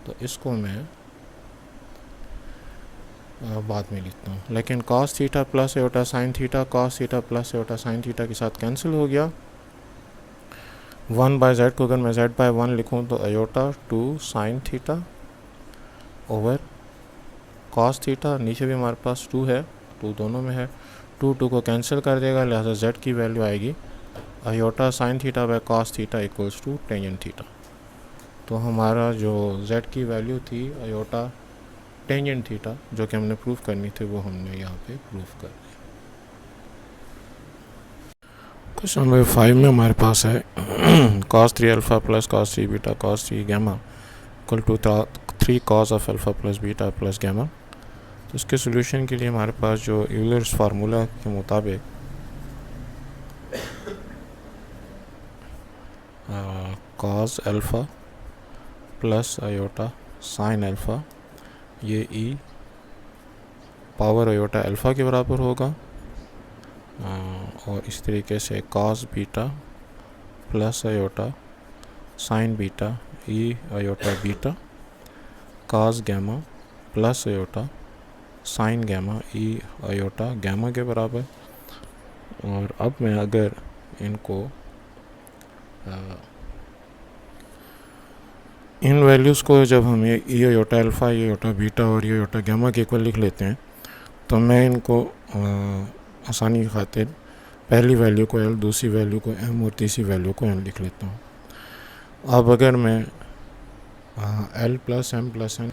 तो इसको मैं बाद में लिखता हूँ, लेकिन cos theta plus iota sine theta cos theta plus iota sine theta के साथ कैंसिल हो गया। 1/z को अगर मैं z/1 लिखूँ तो iota 2 sine theta over cos theta, नीचे भी हमारे पास 2 है, 2 दोनों में है, 2 को कैंसिल कर देगा, लिहाजा z की वैल्यू आएगी iota sine theta by cos theta equals to tangent theta. तो हमारा जो z की वैल्यू थी अयोटा टेंजेंट थीटा जो कि हमने प्रूफ करनी थी वो हमने यहाँ पे प्रूफ कर दी। क्वेश्चन नंबर 5 में हमारे पास है cos 3 alpha plus cos 3 beta cos 3 gamma equal to 3 cos of alpha plus beta plus gamma. तो इसके सोल्यूशन के लिए हमारे पास जो यूलर्स फार्मूला के मुताबिक cos alpha plus iota sine alpha ये e पावर अयोटा अल्फ़ा के बराबर होगा, और इस तरीके से cos beta plus iota sine beta e iota beta cos gamma plus iota sine gamma e iota gamma के बराबर। और अब मैं अगर इनको इन वैल्यूज़ को जब हम ये अयोटा अल्फ़ा, ये अयोटा बीटा और ये अयोटा गैमा के इक्वल लिख लेते हैं, तो मैं इनको आसानी की खातिर पहली वैल्यू को l, दूसरी वैल्यू को m और तीसरी वैल्यू को n लिख लेता हूँ। अब अगर मैं l plus m plus n,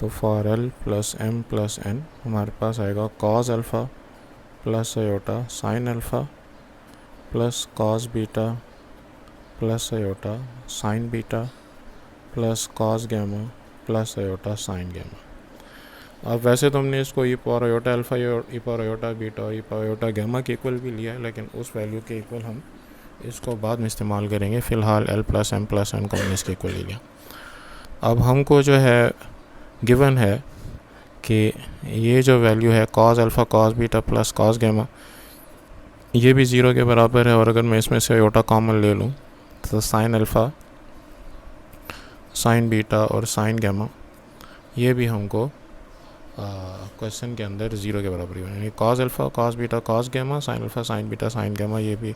तो for l plus m plus n हमारे पास आएगा cos alpha plus iota sine alpha plus cos beta plus iota sine beta plus cos gamma plus iota sine gamma. अब वैसे तो हमने इसको e power iota alpha, e power iota beta और e power iota gamma के equal भी लिया है, लेकिन उस वैल्यू के इक्वल हम इसको बाद में इस्तेमाल करेंगे। फ़िलहाल l plus m plus n को हमने इसके इक्वल ले लिया। अब हमको जो है गिवन है कि ये जो वैल्यू है cos alpha cos beta plus cos gamma ये भी 0 के बराबर है, और अगर मैं इसमें से अयोटा कॉमन ले लूँ तो साइन अल्फ़ा साइन बीटा और साइन गैमा, ये भी हमको क्वेश्चन के अंदर 0 के बराबर ही यानी cos alpha cos beta cos gamma, sine alpha sine beta sine gamma, ये भी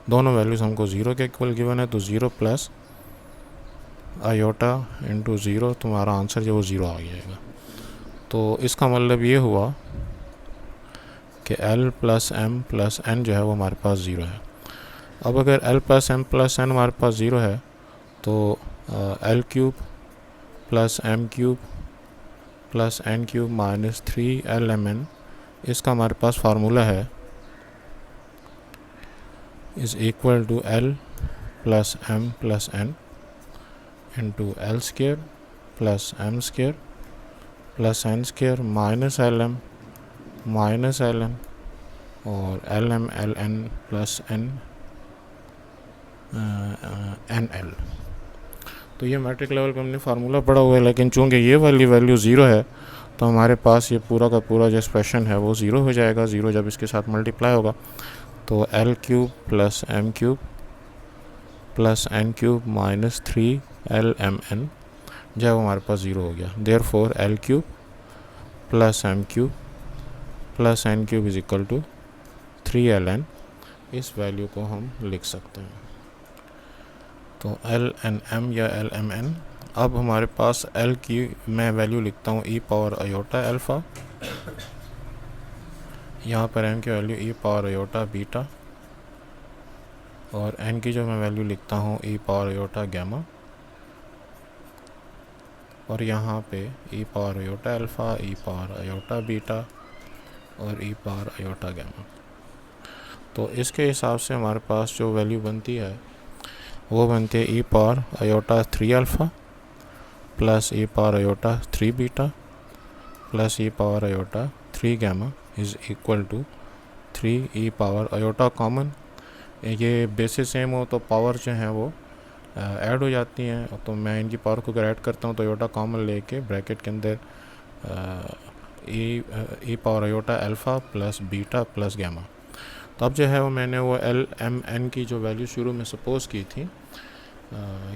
दोनों वैल्यूज़ हमको 0 के इक्वल गिवन है। तो 0 प्लस आयोटा इंटू 0, तुम्हारा आंसर जो वो 0 आ जाएगा। तो इसका मतलब ये हुआ कि L plus M plus N जो है वो हमारे पास 0 है। अब अगर L plus M plus N हमारे पास 0 है तो L cube plus M cube plus N cube minus 3LMN, इसका हमारे पास फार्मूला है is equal to L plus M plus N into L square plus M square plus N square minus LM minus LN और LM LN plus NL। तो ये matric level पे हमने formula पढ़ा हुआ है, लेकिन चूंकि ये वाली वैल्यू 0 है तो हमारे पास ये पूरा का पूरा जो एक्सप्रेशन है वो 0 हो जाएगा। 0 जब इसके साथ मल्टीप्लाई होगा तो L cube plus M cube plus N cube minus 3LMN जो है वो हमारे पास 0 हो गया। Therefore L cube plus M cube plus N cube is equal to 3LN, इस वैल्यू को हम लिख सकते हैं। तो LNM या LMN। अब हमारे पास L की मैं वैल्यू लिखता हूँ e पावर आयोटा अल्फ़ा, यहाँ पर M की value e power iota beta, और N की जो मैं वैल्यू लिखता हूँ e पावर आयोटा गैमा, और यहाँ पे e power iota alpha, e power iota beta और e पावर आयोटा गैमा। तो इसके हिसाब से हमारे पास जो वैल्यू बनती है वो बनती है e power iota 3 alpha plus e power iota 3 beta plus e power iota 3 gamma is equal to 3 e power iota common. ये बेसिस सेम हो तो पावर जो है वो ऐड हो जाती हैं, तो मैं इनकी पावर को अगर ऐड करता हूँ तो आयोटा कॉमन लेके ब्रैकेट के अंदर e power iota alpha plus beta plus gamma. तो अब जो है वो मैंने वो LMN की जो वैल्यू शुरू में सपोज़ की थी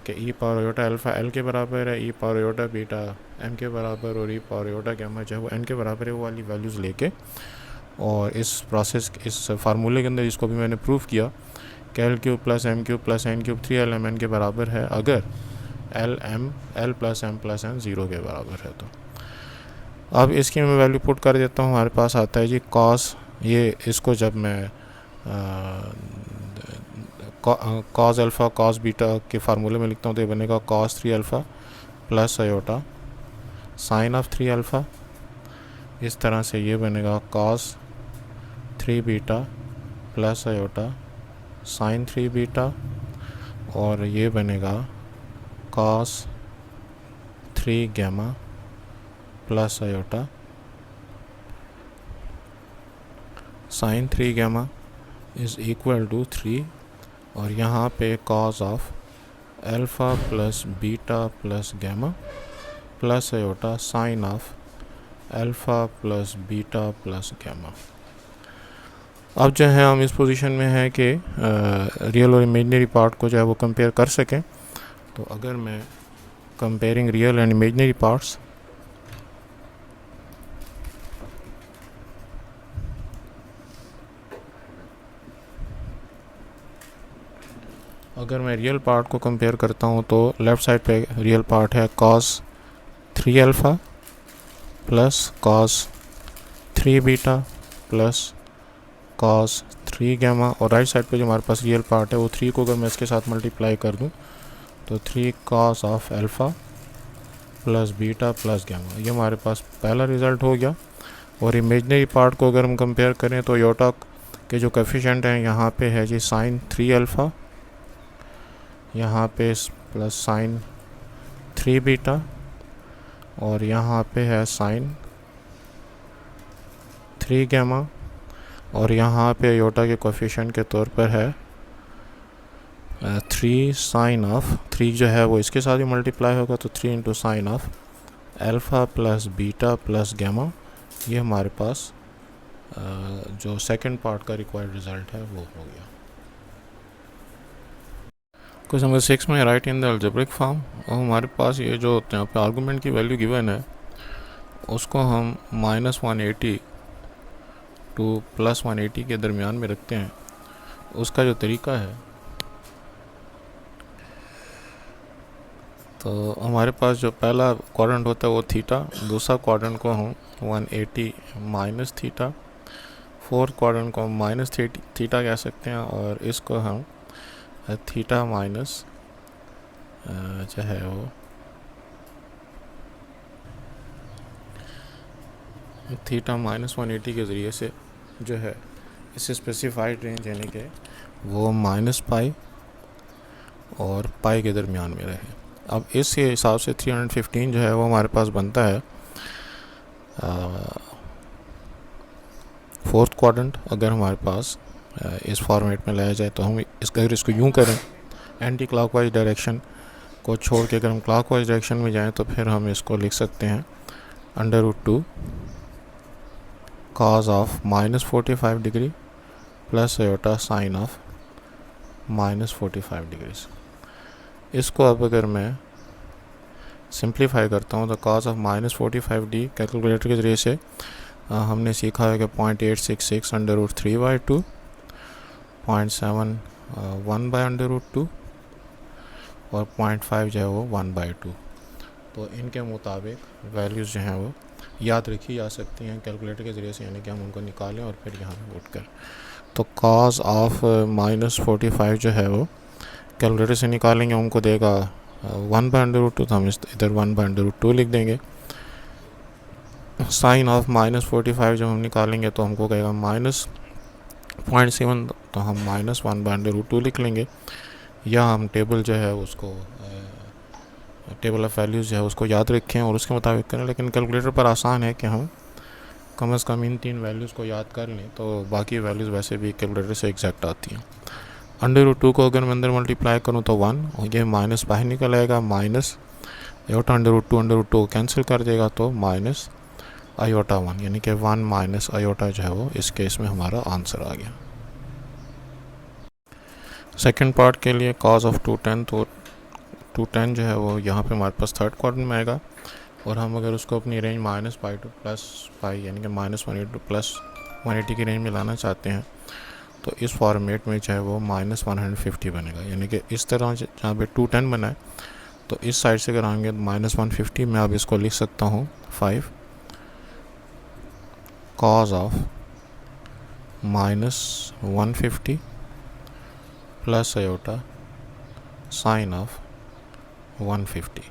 कि e power iota alpha L के बराबर है, e power iota beta M के बराबर और e पावर आयोटा गैमा जो है वो N के बराबर है, वो वाली वैल्यूज़ लेके और इस प्रोसेस इस फार्मूले के अंदर इसको भी मैंने प्रूव किया कि L cube plus M cube plus N cube 3LMN के बराबर है अगर L plus M plus N 0 के बराबर है। तो अब इसकी मैं वैल्यू पुट कर देता हूँ, हमारे पास आता है जी कॉस, ये इसको जब मैं कॉस अल्फ़ा कॉस बीटा के फार्मूले में लिखता हूँ तो ये बनेगा cos 3 alpha plus iota sine of 3 alpha, इस तरह से ये बनेगा cos 3 beta plus iota sine 3 beta, और ये बनेगा cos 3 gamma plus iota sine 3 gamma is equal to 3, और यहाँ पे cos of alpha plus beta plus gamma plus iota sine of alpha plus beta plus gamma. अब जो है हम इस पोजीशन में है कि रियल और इमेजनरी पार्ट को जो है वो कंपेयर कर सकें। तो अगर मैं comparing real and imaginary parts, अगर मैं रियल पार्ट को कंपेयर करता हूँ तो लेफ़्ट साइड पे रियल पार्ट है cos 3 alpha plus cos 3 beta plus cos 3 gamma, और राइट साइड पे जो हमारे पास रियल पार्ट है वो 3 को अगर मैं इसके साथ मल्टीप्लाई कर दूँ तो 3 cos of alpha plus beta plus gamma, ये हमारे पास पहला रिज़ल्ट हो गया। और इमेजनरी पार्ट को अगर हम कंपेयर करें तो आयोटा के जो कोएफिशिएंट हैं यहाँ पे है जी साइन 3 अल्फ़ा, यहाँ पे प्लस साइन 3 बीटा, और यहाँ पे है साइन 3 गैमा, और यहाँ पे आयोटा के कोएफिशिएंट के तौर पर है 3 साइन ऑफ 3 जो है वो इसके साथ ही मल्टीप्लाई होगा तो 3 into sine of alpha plus beta plus gamma, ये हमारे पास जो सेकंड पार्ट का रिक्वायर्ड रिज़ल्ट है वो हो गया। क्वेश्चन नंबर 6 में write in the algebraic form, और हमारे पास ये जो यहाँ पे आर्गूमेंट की वैल्यू गिवन है उसको हम -180 टू +180 के दरमियान में रखते हैं। उसका जो तरीका है, तो हमारे पास जो पहला क्वाड्रेंट होता है वो थीटा, दूसरा क्वाड्रेंट को हम 180 माइनस थीटा, फोर्थ क्वाड्रेंट को हम माइनस थीटा कह सकते हैं, और इसको हम थीटा माइनस जो है वो थीटा -180 के ज़रिए से जो है इसे स्पेसिफाइड रेंज यानी कि वो -पाई और पाई के दरमियान में रहे। अब इसके हिसाब से 315 जो है वो हमारे पास बनता है फोर्थ क्वाड्रेंट। अगर हमारे पास इस फॉर्मेट में लाया जाए तो हम अगर इसको यूँ करें, एंटी क्लॉकवाइज डायरेक्शन को छोड़ के अगर हम क्लॉकवाइज डायरेक्शन में जाएं तो फिर हम इसको लिख सकते हैं √2 cos of -45 degree plus iota sine of -45 degrees. इसको अब अगर मैं सिंप्लीफाई करता हूँ तो cos ऑफ -45 कैलकुलेटर के ज़रिए से हमने सीखा है कि 0.866 √3/2, 0.71 √2 और 0.5 जो है वो 1/2। तो इनके मुताबिक वैल्यूज़ जो हैं वो याद रखी जा सकती हैं कैलकुलेटर के ज़रिए से, यानी कि हम उनको निकालें और फिर यहाँ पे पुट कर। तो cos ऑफ -45 जो है वो कैलकुलेटर से निकालेंगे, हमको देगा 1/√2, तो हम इधर 1/√2 लिख देंगे। साइन ऑफ -45 जब हम निकालेंगे तो हमको कहेगा -0.7, तो हम -1/√2 लिख लेंगे, या हम टेबल जो है उसको टेबल ऑफ वैल्यूज़ जो है उसको याद रखें और उसके मुताबिक करें। लेकिन कैलकुलेटर पर आसान है कि हम कम से कम इन 3 वैल्यूज़ को याद कर लें, तो बाकी वैल्यूज़ वैसे भी कैलकुलेटर से एग्जैक्ट आती हैं। √2 को अगर मैं अंदर मल्टीप्लाई करूँ तो 1, और ये माइनस बाहर निकल आएगा, माइनस आयोटा √2 कैंसिल कर देगा तो माइनस आयोटा 1, यानी कि 1 माइनस आयोटा जो है वो इस केस में हमारा आंसर आ गया। सेकंड पार्ट के लिए cos ऑफ 2tan, तो 2tan जो है वो यहाँ पे हमारे पास थर्ड क्वाड्रेंट में आएगा, और हम अगर उसको अपनी रेंज -पाई टू +पाई यानी कि -180 टू +180 की रेंज में लाना चाहते हैं तो इस फॉर्मेट में चाहे वो -150 बनेगा, यानी कि इस तरह जहाँ पे 2tan बना है तो इस साइड से अगर आएंगे -150 में, अब इसको लिख सकता हूँ 5 cos of -150 plus iota sine of 150।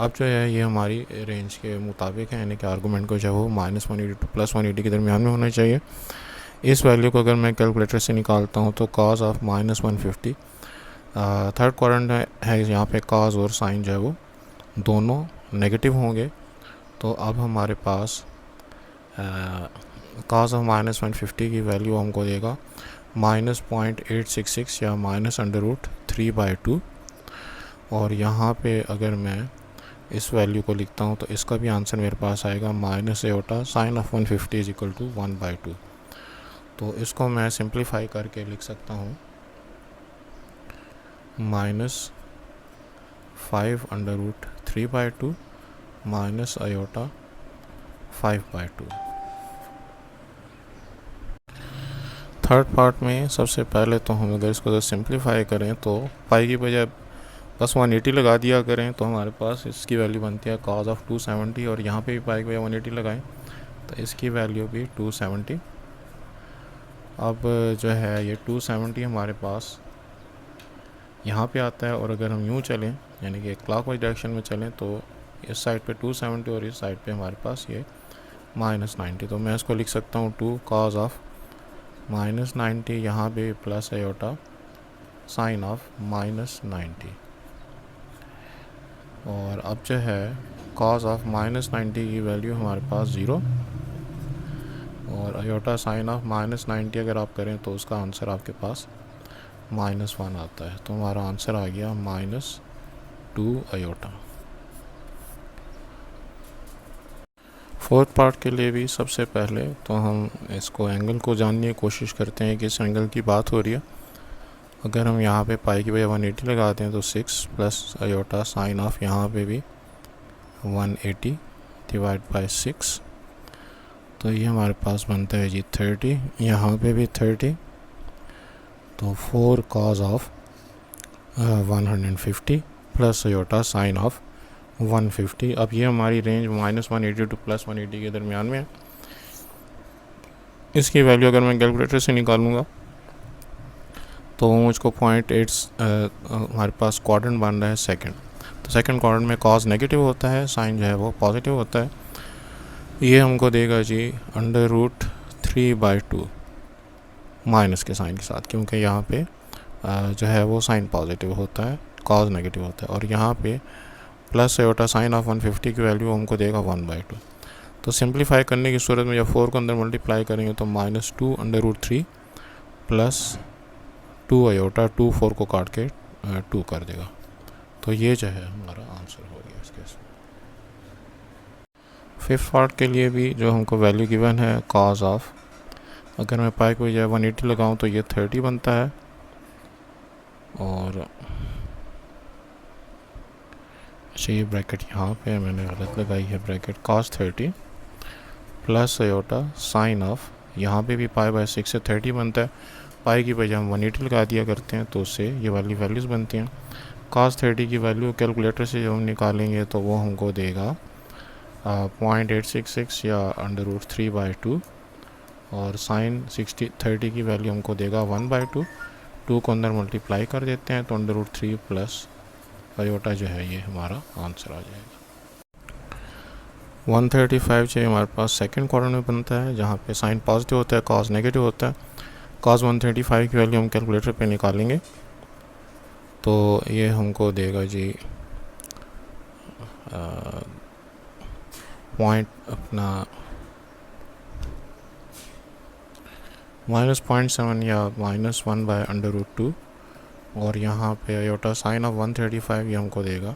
अब जो है ये हमारी रेंज के मुताबिक है, यानी कि आर्गूमेंट को जो है वो -180 टू +180 के दरमियान में होना चाहिए। इस वैल्यू को अगर मैं कैलकुलेटर से निकालता हूँ तो cos ऑफ -150 थर्ड क्वाड्रेंट है यहाँ पे cos और साइन जो है वो दोनों नेगेटिव होंगे, तो अब हमारे पास cos ऑफ -150 की वैल्यू हमको देगा -0.866 या -√3/2, और यहाँ पे अगर मैं इस वैल्यू को लिखता हूँ तो इसका भी आंसर मेरे पास आएगा -iota sine of 150 is equal to 1/2। तो इसको मैं सिंप्लीफाई करके लिख सकता हूँ -5√3/2 माइनस आयोटा 5/2। थर्ड पार्ट में सबसे पहले तो हम अगर इसको सिंप्लीफाई करें तो पाई की बजाय बस 180 लगा दिया करें तो हमारे पास इसकी वैल्यू बनती है cos ऑफ 270, और यहाँ पे भी पाई की बजाय 180 लगाएं तो इसकी वैल्यू भी 270। अब जो है ये 270 हमारे पास यहाँ पे आता है, और अगर हम यूँ चलें यानी कि क्लॉकवाइज डायरेक्शन में चलें तो इस साइड पे 270 और इस साइड पे हमारे पास ये -90। तो मैं इसको लिख सकता हूँ 2 cos ऑफ -90, यहाँ पे प्लस आयोटा साइन ऑफ -90। और अब जो है cos ऑफ -90 की वैल्यू हमारे पास 0, और आयोटा साइन ऑफ -90 अगर आप करें तो उसका आंसर आपके पास -1 आता है। तो हमारा आंसर आ गया -2 आयोटा। फोर्थ पार्ट के लिए भी सबसे पहले तो हम इसको एंगल को जानने की कोशिश करते हैं कि इस एंगल की बात हो रही है। अगर हम यहाँ पे पाई की वजह 180 लगाते हैं तो 6 प्लस आयोटा साइन ऑफ यहाँ पे भी 180 डिवाइड बाय 6, तो ये हमारे पास बनता है जी 30, यहाँ पे भी 30, तो 4 cos of 150 plus iota sine of 150। अब ये हमारी रेंज -180 टू +180 के दरमियान में है। इसकी वैल्यू अगर मैं कैलकुलेटर से निकालूंगा तो मुझको 0.8 हमारे पास क्वाड्रेंट बन रहा है सेकंड। तो सेकंड क्वाड्रेंट में कॉस नेगेटिव होता है, साइन जो है वो पॉजिटिव होता है। ये हमको देगा जी √3/2 माइनस के साइन के साथ, क्योंकि यहाँ पे जो है वो साइन पॉजिटिव होता है, कॉस नेगेटिव होता है। और यहाँ पे प्लस आयोटा साइन ऑफ 150 की वैल्यू हमको देगा 1/2। तो सिंप्लीफाई करने की सूरत में जब 4 को अंदर मल्टीप्लाई करेंगे तो -2/3 प्लस 2 आयोटा, 2 4 को काट के 2 कर देगा। तो ये जो है हमारा आंसर हो गया इस केस में। फिफ्थ पार्ट के लिए भी जो हमको वैल्यू गिवन है कॉज ऑफ, अगर मैं पाई को जो 180 लगाऊं तो ये 30 बनता है, और अच्छा ये ब्रैकेट यहाँ पे मैंने गलत लगाई है bracket, cos 30 plus iota sine of, यहाँ पे भी π/6 से 30 बनता है। पाई की बजाय हम 180 लगा दिया करते हैं तो उससे ये वाली वैल्यूज़ बनती हैं। cos 30 की वैल्यू कैलकुलेटर से जब हम निकालेंगे तो वो हमको देगा 0.866 या √3/2, और साइन 30 की वैल्यू हमको देगा 1/2। 2 को अंदर मल्टीप्लाई कर देते हैं तो √3 प्लस आयोटा जो है ये हमारा आंसर आ जाएगा। 135 चाहिए हमारे पास सेकंड क्वाड्रेंट में बनता है, जहाँ पे साइन पॉजिटिव होता है, कॉस नेगेटिव होता है। cos 135 की वैल्यू हम कैलकुलेटर पे निकालेंगे तो ये हमको देगा जी पॉइंट अपना -0.7 या -1/√2, और यहाँ पे आयोटा साइन ऑफ 135 ये हमको देगा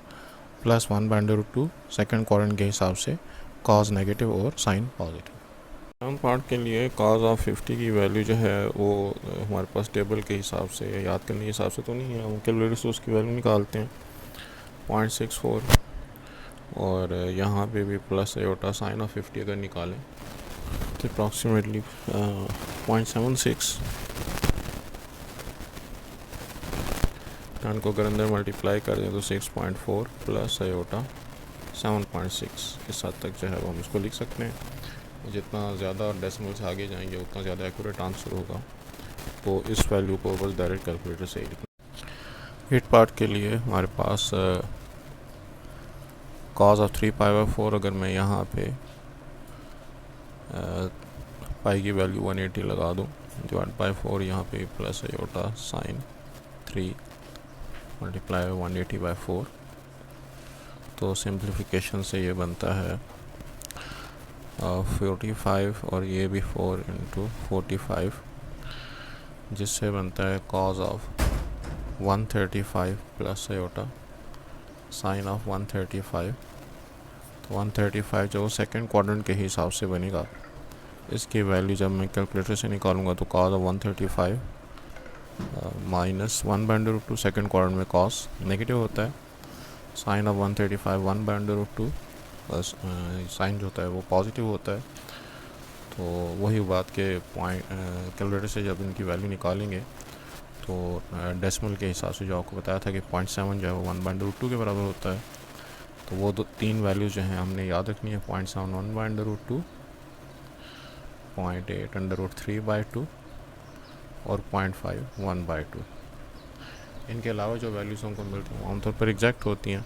+1/√2 सेकंड क्वाड्रेंट के हिसाब से, कॉस नेगेटिव और साइन पॉजिटिव। हम पार्ट के लिए cos ऑफ 50 की वैल्यू जो है वो हमारे पास टेबल के हिसाब से, याद करने के हिसाब से तो नहीं है, हम कैलकुलेटर से उसकी वैल्यू निकालते हैं 0.64, और यहाँ पे भी प्लस आयोटा साइन ऑफ 50 अगर निकालें तो अप्रॉक्सीमेटली 0.76, को अगर अंदर मल्टीप्लाई कर दें तो 6.4 प्लस आयोटा 7.6, इस हद तक जो है वो हम इसको लिख सकते हैं। जितना ज़्यादा डेसिमल से आगे जाएंगे उतना ज़्यादा एक्यूरेट आंसर होगा, तो इस वैल्यू को बस डायरेक्ट कैलकुलेटर से ही लिखना। 8 पार्ट के लिए हमारे पास cos ऑफ 3π/4, अगर मैं यहाँ पे पाई की वैल्यू 180 लगा दूँ /4, यहाँ पे प्लस आयोटा साइन 3 मल्टीप्लाई 180/4, तो सिंप्लीफिकेशन से ये बनता है 45, और ये भी 4 × 45, जिससे बनता है cos of 135 plus iota sine of 135। तो 135 जो सेकंड क्वाड्रेंट के हिसाब से बनेगा, इसकी वैल्यू जब मैं कैलकुलेटर से निकालूंगा तो cos ऑफ 135 -1/√2, सेकंड क्वाड्रेंट में cos नेगेटिव होता है, साइन ऑफ 135 1/√2, साइन जो होता है वो पॉजिटिव होता है। तो वही बात के पॉइंट कैलकुलेटर से जब इनकी वैल्यू निकालेंगे तो डेसिमल के हिसाब से जो आपको बताया था कि 0.7 जो है वो 1/√2 के बराबर होता है। तो वो तीन वैल्यूज़ जो हैं हमने याद रखनी है, 0.7 1/√2, 0.8 √3/2 और 0.5 1/2। इनके अलावा जो वैल्यूज़ हमको मिलती हैं आमतौर पर एग्जैक्ट होती हैं,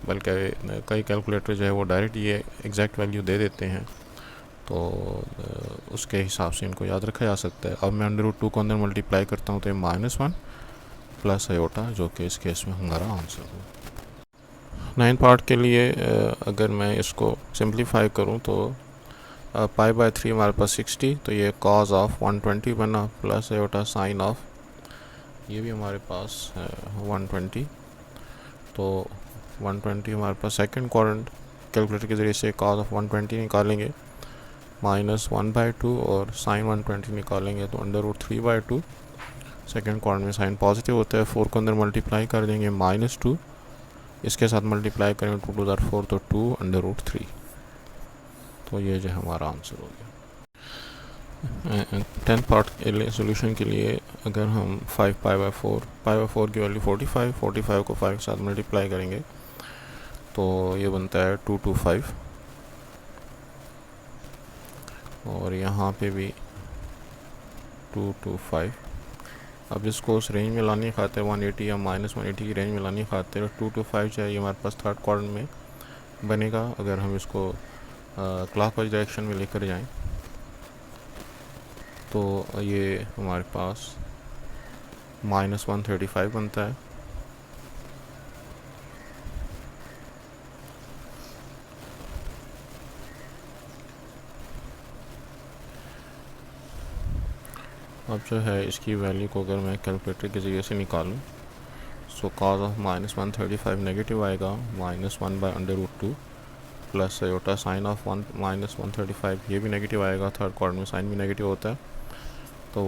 बल्कि कई कैलकुलेटर जो है वो डायरेक्ट ये एग्जैक्ट वैल्यू दे देते हैं, तो उसके हिसाब से इनको याद रखा जा सकता है। अब मैं √2 को अंदर मल्टीप्लाई करता हूँ तो ये -1 प्लस आयोटा, जो कि इस केस में हमारा आंसर हो। 9 पार्ट के लिए अगर मैं इसको सिंप्लीफाई करूँ तो π/3 हमारे पास 60, तो ये cos ऑफ 120 बना, प्लस आयोटा साइन ऑफ, ये भी हमारे पास 120, तो 120 हमारे पास सेकंड क्वाड्रेंट कैलकुलेटर के ज़रिए से cos ऑफ 120 निकालेंगे -1/2, और साइन 120 निकालेंगे तो √3/2, सेकेंड क्वाड्रेंट में साइन पॉजिटिव होता है। 4 को अंदर मल्टीप्लाई कर देंगे -2, इसके साथ मल्टीप्लाई करेंगे 2 टू 4 तो 2√3। तो ये जो हमारा आंसर हो गया। 10th पार्ट के लिए सोल्यूशन के लिए अगर हम 5π/4 की वैल्यू 45 को 5 के साथ मल्टीप्लाई करेंगे तो ये बनता है 225, और यहाँ पे भी 225। अब इसको उस रेंज में लाने खातिर 180 या -180 की रेंज में लाने खातिर 225 चाहिए हमारे पास थर्ड क्वाड्रेंट में बनेगा। अगर हम इसको क्लॉकवाइज डायरेक्शन में लेकर जाएं तो ये हमारे पास -135 बनता है। अब जो है इसकी वैल्यू को अगर मैं कैलकुलेटर के ज़रिए से निकालूं सो cos ऑफ -135 नेगेटिव आएगा, -1/√2 प्लस आयोटा साइन ऑफ -135 ये भी नेगेटिव आएगा, थर्ड क्वाड्रेंट में साइन भी नेगेटिव होता है। तो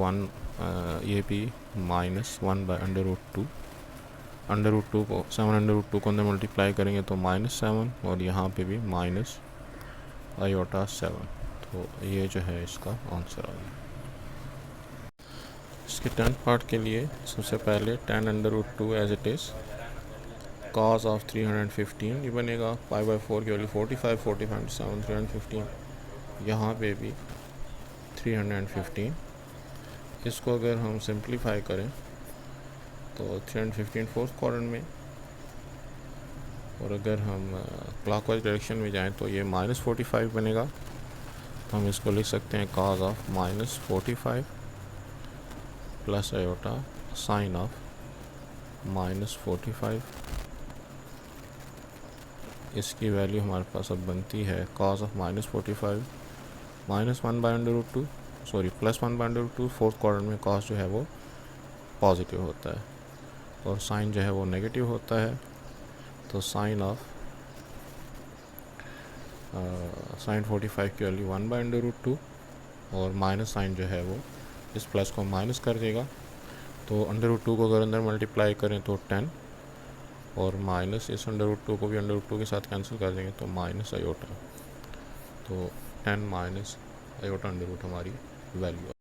ये भी -1/√2, √2 को 7/√2 को अंदर मल्टीप्लाई करेंगे तो -7, और यहाँ पे भी -7। तो ये जो है इसका आंसर आ गया। इसके 10th पार्ट के लिए सबसे पहले 10√2 as it is cos of 315 ये बनेगा। 5/4 की वैल्यू 45 7 315, यहाँ पे भी 315। इसको अगर हम सिंप्लीफाई करें तो 315 फोर्थ क्वाड्रेंट में, और अगर हम क्लॉकवाइज डायरेक्शन में जाएं तो ये -45 बनेगा। तो हम इसको लिख सकते हैं cos of -45 plus iota sine of -45। इसकी वैल्यू हमारे पास अब बनती है cos of -45 -1/√2 plus 1/√2। Fourth quadrant में cos जो है वो पॉजिटिव होता है और साइन जो है वो नेगेटिव होता है। तो साइन ऑफ साइन 45 की वैल्यू 1/√2, और माइनस साइन जो है वो इस प्लस को माइनस कर देगा। तो √2 को अगर अंदर मल्टीप्लाई करें तो 10, और माइनस इस √2 को भी √2 के साथ कैंसिल कर देंगे तो माइनस आयोटा। तो 10 माइनस आयोटा √, हमारी वैल्यू।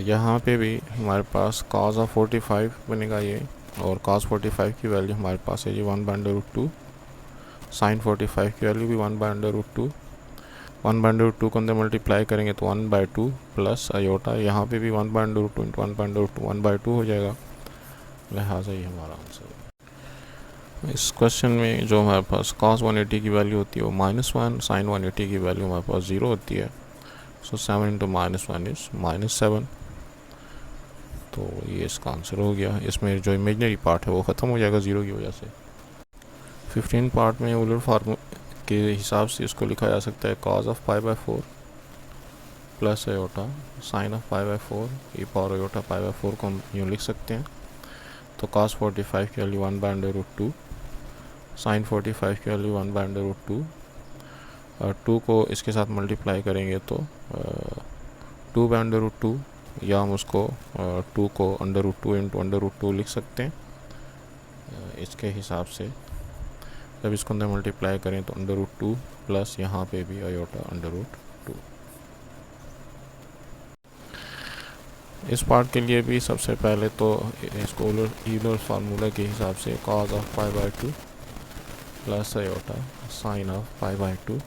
यहाँ पे भी हमारे पास cos ऑफ 45 बनेगा ये, और cos 45 की वैल्यू हमारे पास है जी 1/√2। साइन 45 की वैल्यू भी 1/√2। 1/√2 को अंदर मल्टीप्लाई करेंगे तो 1/2 प्लस आयोटा, यहाँ पे भी 1/√2 इंटू 1/√2 1/2 हो जाएगा। लिहाजा ये हमारा आंसर है। इस क्वेश्चन में जो हमारे पास cos 180 की वैल्यू होती है वो -1, साइन 180 की वैल्यू हमारे पास 0 होती है। सो 7 इंटू -1 इज़ -7। तो ये इसका आंसर हो गया। इसमें जो इमेजनरी पार्ट है वो ख़त्म हो जाएगा 0 की वजह से। 15 पार्ट में यूलर फार्मूला के हिसाब से इसको लिखा जा सकता है cos of π/4 plus iota sine of π/4 e power iota π/4 को हम यूँ लिख सकते हैं। तो cos 45 की वैल्यू 1/√2, साइन 45 की वैल्यू 1/√2, 2 को इसके साथ मल्टीप्लाई करेंगे तो 2/√2, या हम उसको 2 को √2 इंटू √2 लिख सकते हैं। इसके हिसाब से जब इसको अंदर मल्टीप्लाई करें तो √2 प्लस यहाँ पे भी आयोटा √2। इस पार्ट के लिए भी सबसे पहले तो इसको यूलर फार्मूला के हिसाब से cos of π/2 plus iota sine of π/2।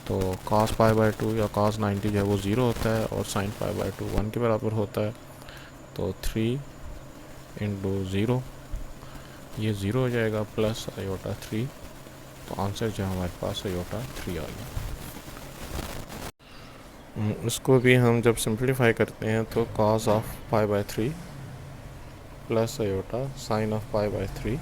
तो cos π/2 या cos 90 जो है वो 0 होता है, और साइन π/2 1 के बराबर होता है। तो 3 इंटू 0 ये 0 हो जाएगा, प्लस आयोटा 3। तो आंसर जो हमारे पास आयोटा 3 आ गया। इसको भी हम जब सिंप्लीफाई करते हैं तो cos of π/3 plus iota sine of π/3।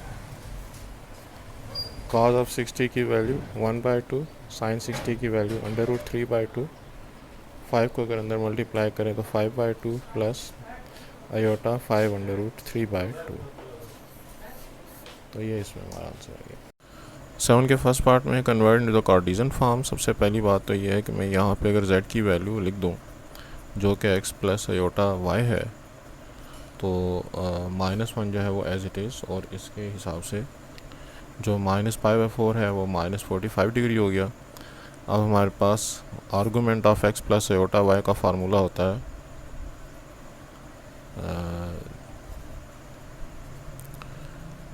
cos of 60 की वैल्यू 1/2, साइन 60 की वैल्यू √3/2। 5 को अगर अंदर मल्टीप्लाई करें तो 5/2 प्लस आयोटा 5/√3/2। तो ये इसमें हमारा आंसर आ गया। 7 के फर्स्ट पार्ट में convert into the Cartesian form. सबसे पहली बात तो ये है कि मैं यहाँ पे अगर z की वैल्यू लिख दूँ जो कि x प्लस आयोटा y है, तो -1 जो है वो एज इट इज़, और इसके हिसाब से जो -π/4 है वो -45 डिग्री हो गया। अब हमारे पास argument of x plus iota y का फार्मूला होता है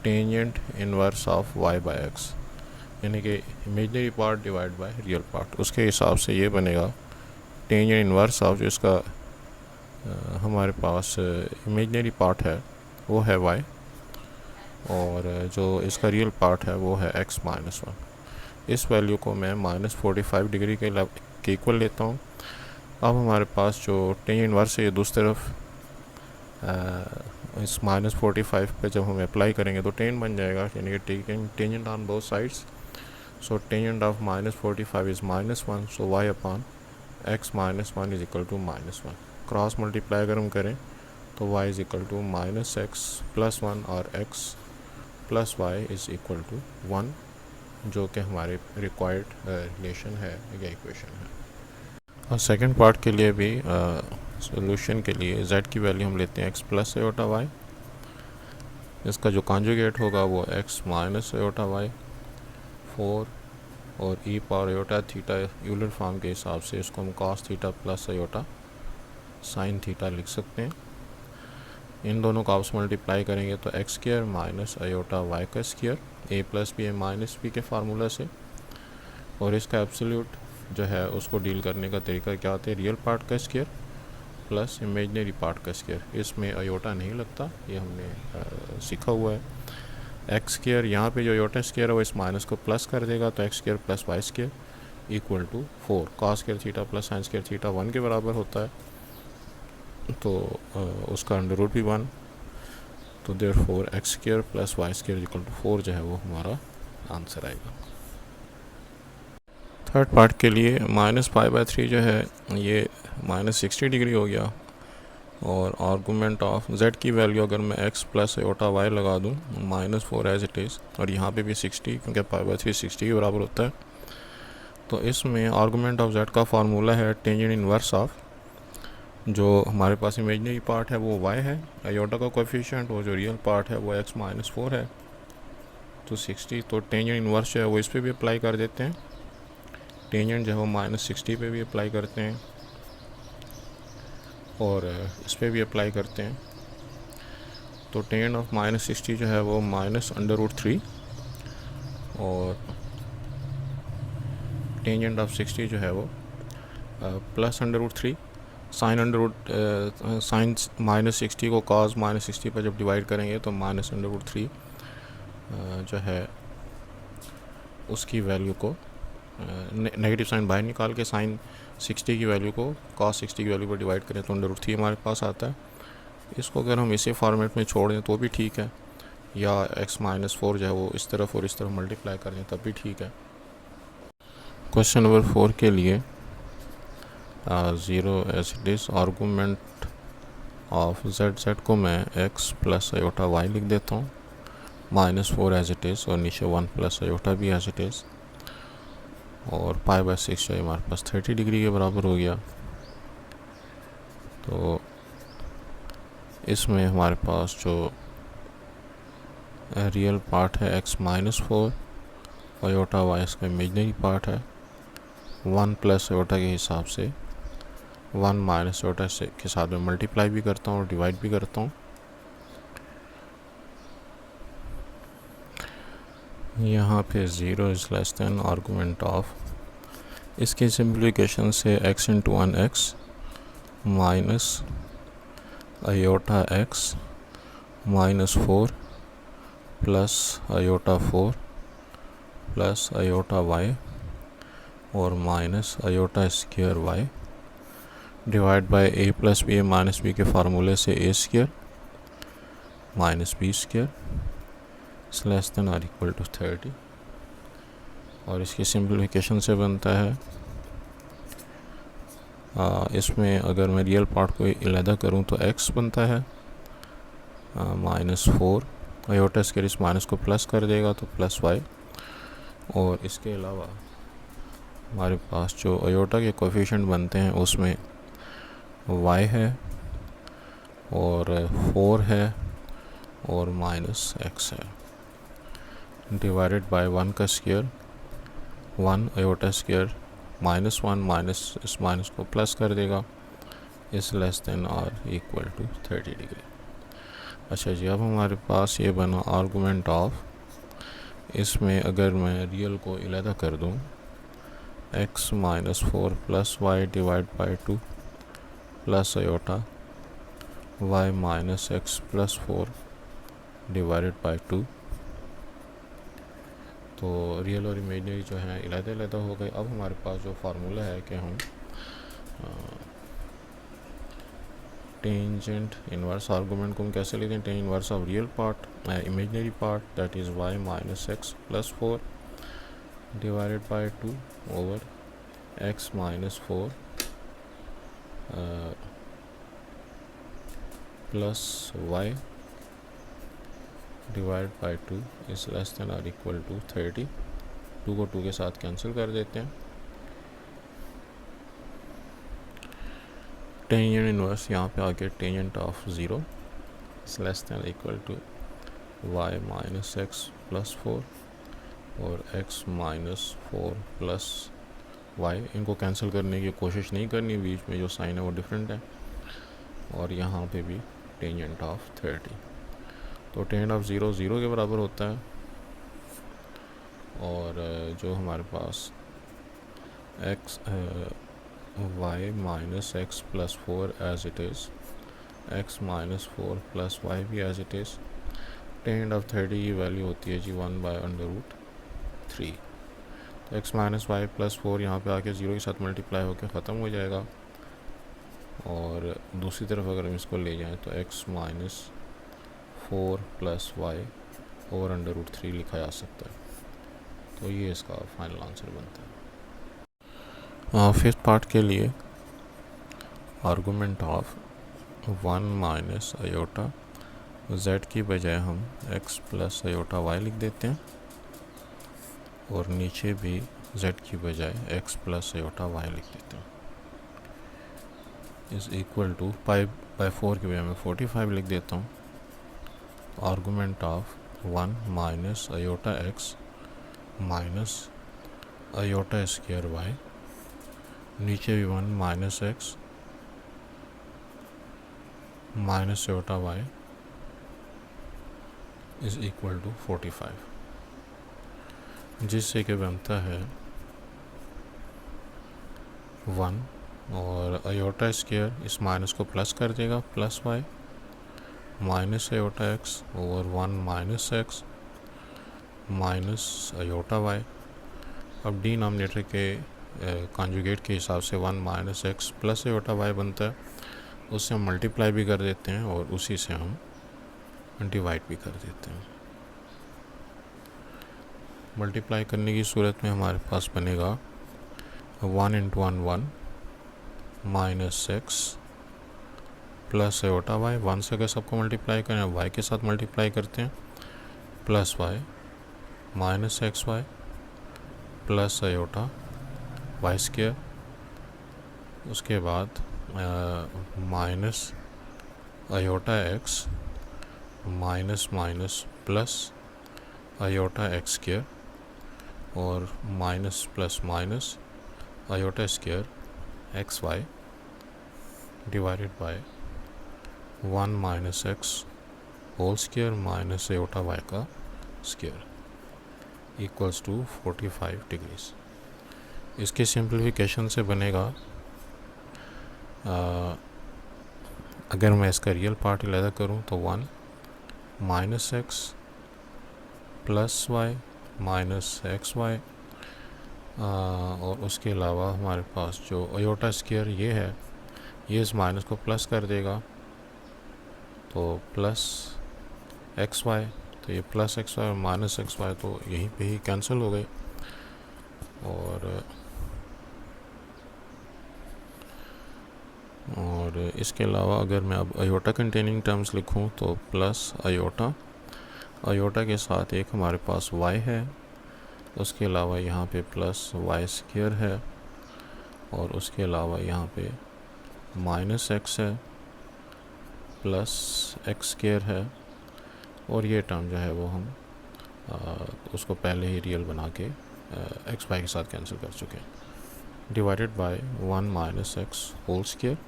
tangent inverse of y by x, यानी कि imaginary part divide by real part. उसके हिसाब से ये बनेगा टेंजेंट इनवर्स ऑफ, जो इसका हमारे पास इमेजनरी पार्ट है वो है y, और जो इसका रियल पार्ट है वो है x-1। इस वैल्यू को मैं -45 डिग्री के इक्वल लेता हूँ। अब हमारे पास जो टेंजेंट इनवर्स है ये दूसरी तरफ इस -45 पे जब हम अप्लाई करेंगे तो टेन बन जाएगा, यानी कि tangent on both sides. So tangent of -45 is -1, so y upon x-1 is equal to -1। Cross multiply अगर हम करें तो y is equal to -x+1 और x plus y is equal to 1, जो कि हमारे रिक्वायर्ड रिलेशन है या इक्वेशन है। और सेकंड पार्ट के लिए भी सॉल्यूशन के लिए z की वैल्यू हम लेते हैं x प्लस आयोटा वाई, इसका जो कॉन्जुगेट होगा वो x माइनस आयोटा वाई 4, और e power iota theta Euler form के हिसाब से इसको हम cos theta plus iota sine theta लिख सकते हैं। इन दोनों को आपस मल्टीप्लाई करेंगे तो x square minus iota y का square, a plus b a minus b के फार्मूला से। और इसका एब्सोल्यूट जो है उसको डील करने का तरीका क्या होता है, रियल पार्ट का स्क्वायर प्लस इमेजनरी पार्ट का स्क्वायर। इसमें आयोटा नहीं लगता, ये हमने सीखा हुआ है। एक्स स्क्वायर यहाँ पे जो आयोटा स्क्वायर है वो इस माइनस को प्लस कर देगा, तो x square plus y square equal to 4 cos square theta plus sine square theta 1 के बराबर होता है, तो उसका अंडर रूट भी 1, तो therefore x square plus y square equal to 4 जो है वो हमारा आंसर आएगा। थर्ड पार्ट के लिए -π/3 जो है ये -60 डिग्री हो गया, और आर्गूमेंट ऑफ z की वैल्यू अगर मैं x प्लस आयोटा y लगा दूँ -4 एज इट इज़, और यहाँ पे भी 60, क्योंकि π/3 60 के बराबर होता है। तो इसमें आर्गूमेंट ऑफ z का फार्मूला है टेंजेंट इनवर्स ऑफ, जो हमारे पास इमेजनरी पार्ट है वो y है, आयोटा का कोएफिशिएंट, और जो रियल पार्ट है वो x-4 है, तो 60। तो टेंजेंट इनवर्स जो है वो इस पर भी अप्लाई कर देते हैं, टेंजेंट जो है वो -60 पे भी अप्लाई करते हैं, और इस पर भी अप्लाई करते हैं। तो टेंजेंट ऑफ -60 जो है वो -√3, और टेंजेंट ऑफ 60 जो है वो प्लस √3। साइन -60 को cos -60 पर जब डिवाइड करेंगे तो -√3 जो है उसकी वैल्यू को नेगेटिव साइन बाहर निकाल के साइन 60 की वैल्यू को cos 60 की वैल्यू पर डिवाइड करें तो √3 हमारे पास आता है। इसको अगर हम इसी फॉर्मेट में छोड़ दें तो भी ठीक है, या x-4 जो है वो इस तरफ और इस तरफ मल्टीप्लाई कर दें तब भी ठीक है। क्वेश्चन नंबर 4 के लिए 0 as it is, argument of z को मैं x प्लस आयोटा y लिख देता हूँ, -4 एज इट इज़, और नीचे 1 प्लस आयोटा भी एज इट इज़, और π/6 जो है हमारे पास 30 डिग्री के बराबर हो गया। तो इसमें हमारे पास जो रियल पार्ट है x-4, आयोटा y इसका इमेजनरी पार्ट है, 1 प्लस आयोटा के हिसाब से 1 माइनस आयोटा के साथ में मल्टीप्लाई भी करता हूँ और डिवाइड भी करता हूँ। यहाँ पे 0 is less than argument of, इसकी सिंप्लीफिकेशन से x × 1x minus iota x -4 plus iota 4 plus iota y और minus iota square y divide by a plus b a minus b के फार्मूले से a square minus b square less than r equal to 30, और इसकी simplification से बनता है इसमें अगर मैं रियल पार्ट को अलहदा करूं तो x बनता है -4, आयोटा स्क्वायर इस माइनस को प्लस कर देगा तो प्लस y, और इसके अलावा हमारे पास जो आयोटा के कोएफिशिएंट बनते हैं उसमें y है, और 4 है और माइनस एक्स है, डिवाइडेड बाय 1 का स्क्वायर 1 आयोटा स्क्वायर -1 माइनस इस माइनस को प्लस कर देगा, इस less than r equal to 30 degree. अच्छा जी, अब हमारे पास ये बना आर्गूमेंट ऑफ, इसमें अगर मैं रियल को अलहदा कर दूँ x minus 4 plus y divide by 2 plus iota y minus x plus 4 divided by 2, तो रियल और इमेजनरी जो है अलहदा हो गए। अब हमारे पास जो फार्मूला है कि हम टेंजेंट इनवर्स आर्गूमेंट को हम कैसे लेते हैं, tan inverse of real part imaginary part that is y minus x plus 4 divided by 2 over x minus 4 plus y divide by 2 is less than r equal to 30। 2 को 2 के साथ cancel कर देते हैं। टेंजेंट इनवर्स यहाँ पे आके tangent of 0 is less than equal to y minus x plus 4 और x माइनस 4 प्लस y। इनको कैंसिल करने की कोशिश नहीं करनी, बीच में जो साइन है वो डिफरेंट है, और यहाँ पे भी टेंजेंट ऑफ 30, तो टेंजेंट ऑफ 0 0 के बराबर होता है। और जो हमारे पास x y minus x plus 4 as it is, x minus 4 plus y भी as it is, tangent of 30 की वैल्यू होती है जी 1/√3। तो x माइनस वाई प्लस 4 यहाँ पे आके 0 के साथ मल्टीप्लाई होकर ख़त्म हो जाएगा, और दूसरी तरफ अगर हम इसको ले जाएं तो x minus 4 plus y over √3 लिखा जा सकता है। तो ये इसका फाइनल आंसर बनता है। फिफ्थ पार्ट के लिए argument of 1 minus iota z की बजाय हम x प्लस आयोटा y लिख देते हैं, और नीचे भी z की बजाय x प्लस आयोटा y लिख देते हैं, इज़ इक्वल टू 5/4 की बजाय मैं 45 लिख देता हूँ। Argument of 1 minus iota x minus iota square y, नीचे भी 1 minus x minus iota y is equal to 45, जिससे कि बनता है 1 और आयोटा स्क्वायर इस माइनस को प्लस कर देगा, plus y minus iota x over 1 minus x minus iota y। अब डिनोमिनेटर के कॉन्जुगेट के हिसाब से 1 minus x plus iota y बनता है, उससे हम मल्टीप्लाई भी कर देते हैं और उसी से हम डिवाइड भी कर देते हैं। मल्टीप्लाई करने की सूरत में हमारे पास बनेगा 1 into 1 minus x plus iota y, 1 से अगर सबको मल्टीप्लाई करें y के साथ मल्टीप्लाई करते हैं, plus y minus x y plus iota y square, उसके बाद minus iota x minus minus plus iota x square और minus plus minus iota square x y divided by 1 minus x whole square minus iota y का square equals to 45 degrees. इसके simplification से बनेगा, अगर मैं इसका रियल पार्ट अलहदा करूँ तो 1 minus x plus y minus x y, और उसके अलावा हमारे पास जो आयोटा स्क्वायर ये है, ये इस माइनस को प्लस कर देगा, तो प्लस एक्स वाई, तो ये प्लस एक्स वाई और माइनस एक्स वाई तो यहीं पे ही कैंसिल हो गए। और इसके अलावा अगर मैं अब आयोटा कंटेनिंग टर्म्स लिखूं तो प्लस आयोटा, आयोटा के साथ एक हमारे पास y है, उसके अलावा यहाँ पे प्लस वाई स्क्वायर है, और उसके अलावा यहाँ पे माइनस एक्स है, प्लस एक्स स्क्वायर है, और ये टर्म जो है वो हम उसको पहले ही रियल बना के एक्स वाई के साथ कैंसिल कर चुके हैं, divided by 1 minus x whole square,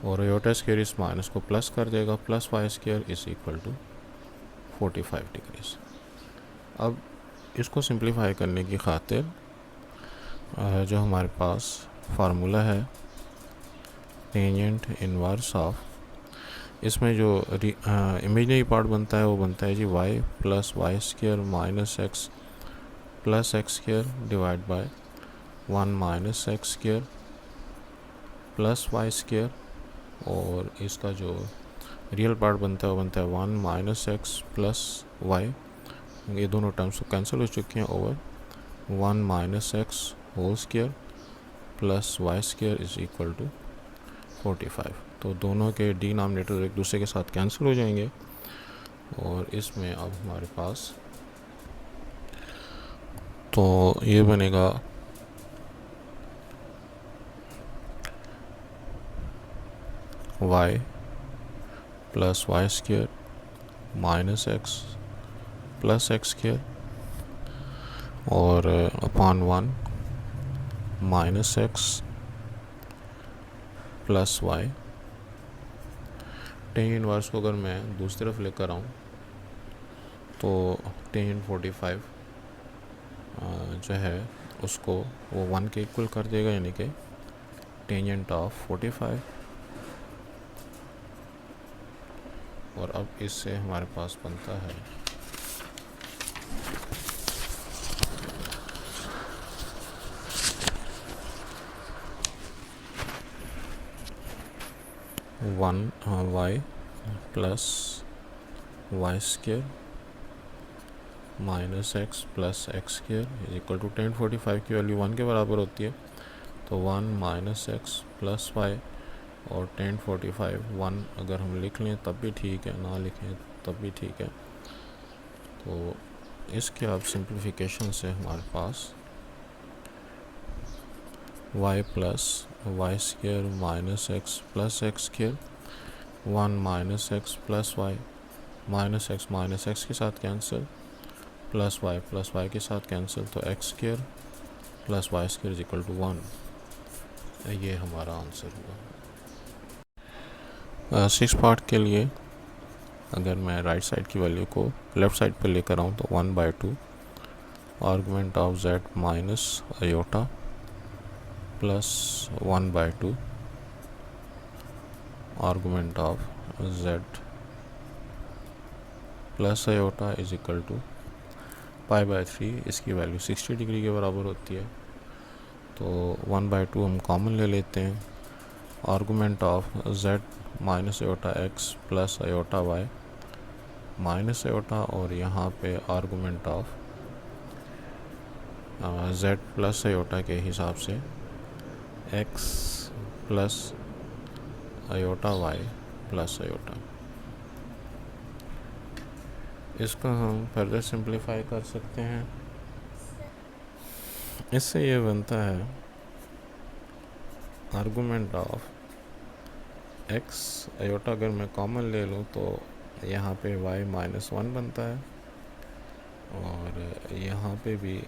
और आयोटा स्क्वायर इस माइनस को प्लस कर देगा, plus y square is equal to 45 degrees. अब इसको सिंप्लीफाई करने की खातिर जो हमारे पास फार्मूला है टेंजेंट इनवर्स ऑफ, इसमें जो इमेजिनरी पार्ट बनता है वो बनता है जी y plus y square minus x plus x square divide by 1 minus x square plus y square, और इसका जो रियल पार्ट बनता है वो बनता है 1 माइनस एक्स प्लस वाई, ये दोनों टर्म्स तो कैंसिल हो चुके हैं, over 1 minus x whole square plus y square is equal to 45। तो दोनों के डिनोमिनेटर एक दूसरे के साथ कैंसिल हो जाएंगे, और इसमें अब हमारे पास तो ये बनेगा y plus y square minus x plus x square, और upon 1 minus x plus y. Tan inverse को अगर मैं दूसरी तरफ लेकर आऊँ तो टेन 45 जो है उसको वो 1 के इक्वल कर देगा, यानी कि टेंजेंट ऑफ 45, और अब इससे हमारे पास बनता है y plus y square minus x plus x square equal to 1045 की वैल्यू 1 के बराबर होती है, तो 1 माइनस एक्स प्लस वाई, और 1045 1 अगर हम लिख लें तब भी ठीक है, ना लिखें तब भी ठीक है। तो इसके अब सिंप्लीफिकेशन से हमारे पास y plus y square minus x plus x square 1 minus x plus y minus x के साथ कैंसिल, प्लस वाई के साथ कैंसिल, तो x square plus y square is equal to 1। ये हमारा आंसर हुआ। 6 पार्ट के लिए अगर मैं राइट साइड की वैल्यू को लेफ़्ट साइड पर लेकर आऊँ तो 1/2 argument of z minus iota plus 1/2 argument of z plus iota is equal to π/3, इसकी वैल्यू 60 डिग्री के बराबर होती है, तो 1/2 हम कॉमन ले लेते हैं, argument of z minus iota x plus iota y minus iota, और यहाँ पे argument of z plus iota के हिसाब से x plus iota y plus iota. इसका हम फर्दर सिंप्लीफाई कर सकते हैं, इससे ये बनता है आर्गुमेंट ऑफ x आयोटा अगर मैं कॉमन ले लूँ तो यहाँ पे y माइनस 1 बनता है, और यहाँ पे भी